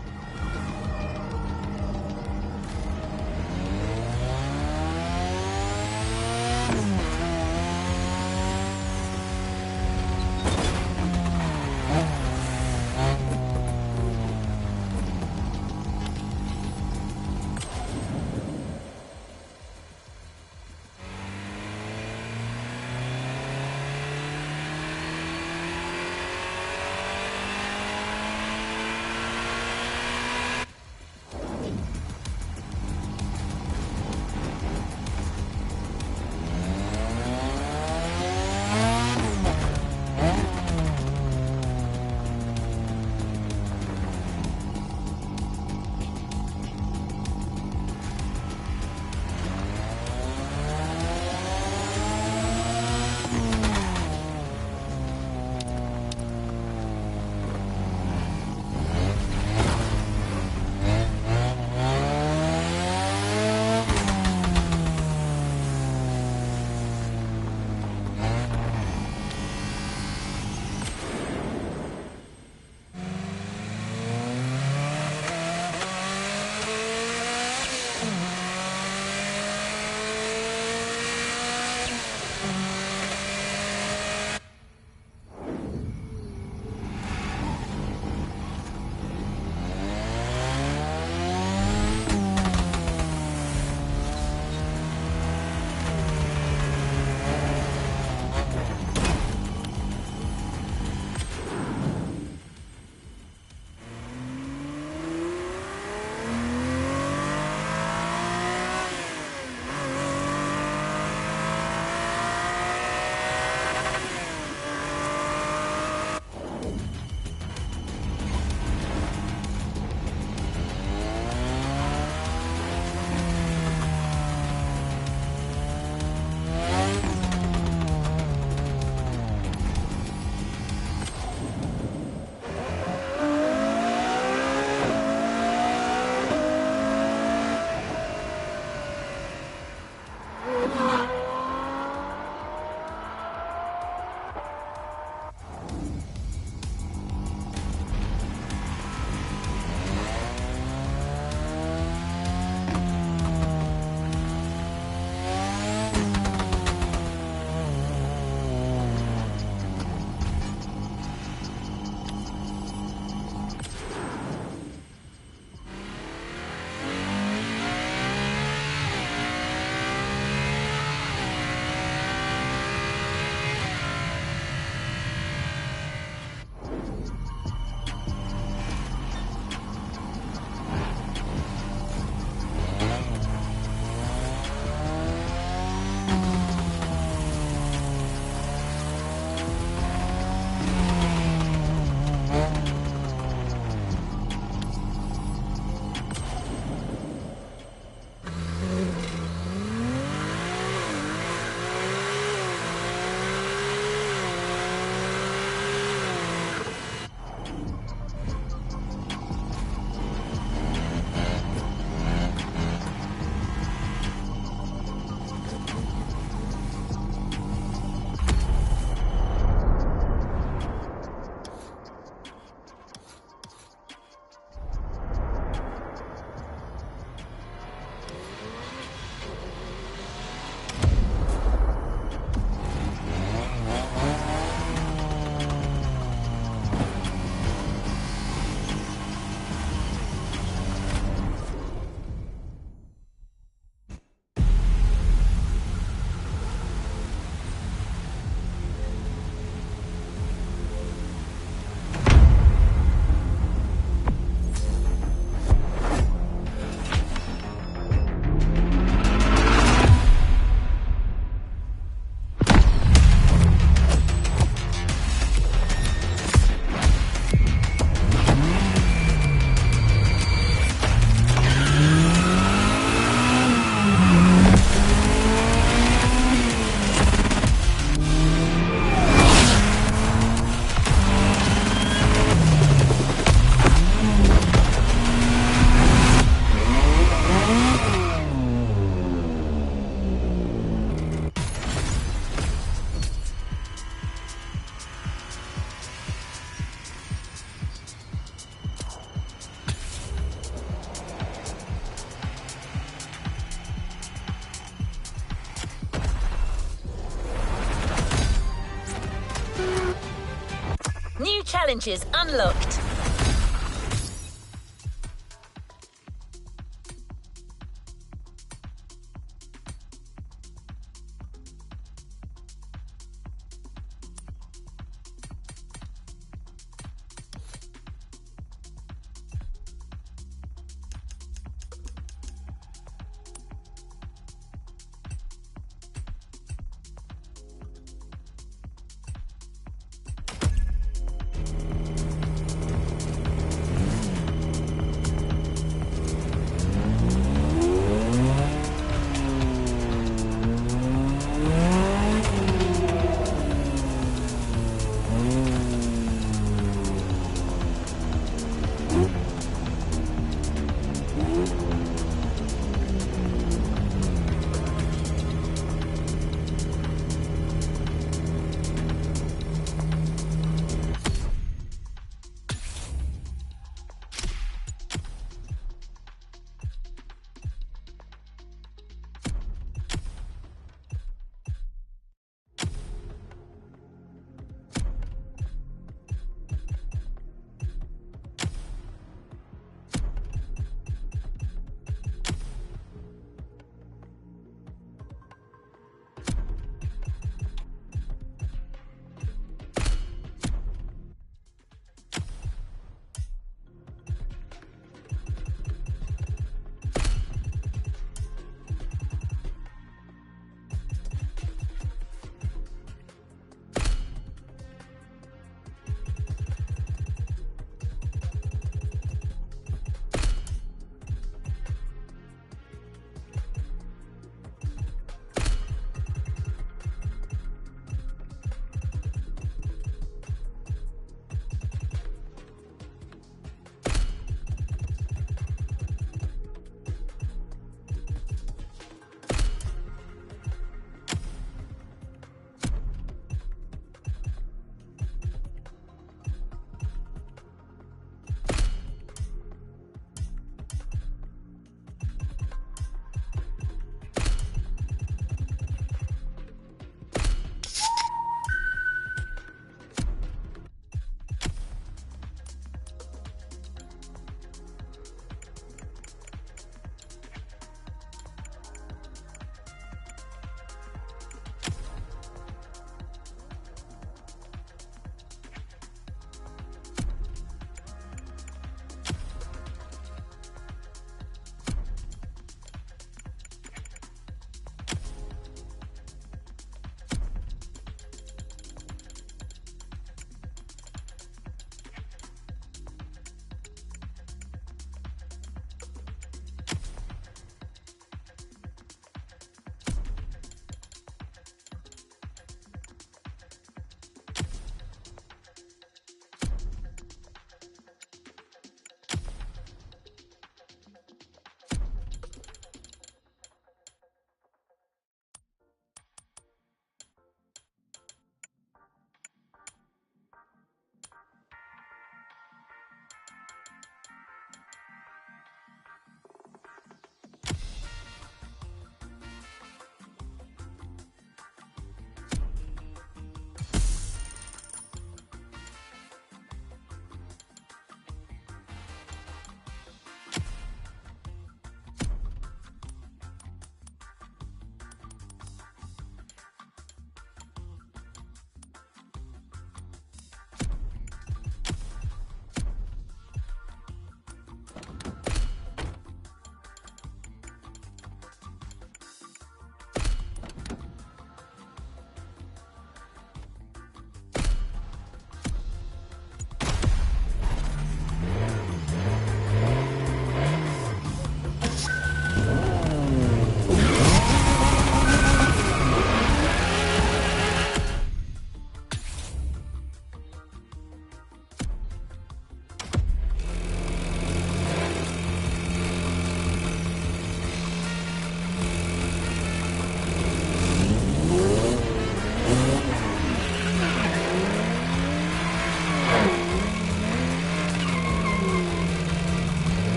New challenges unlocked.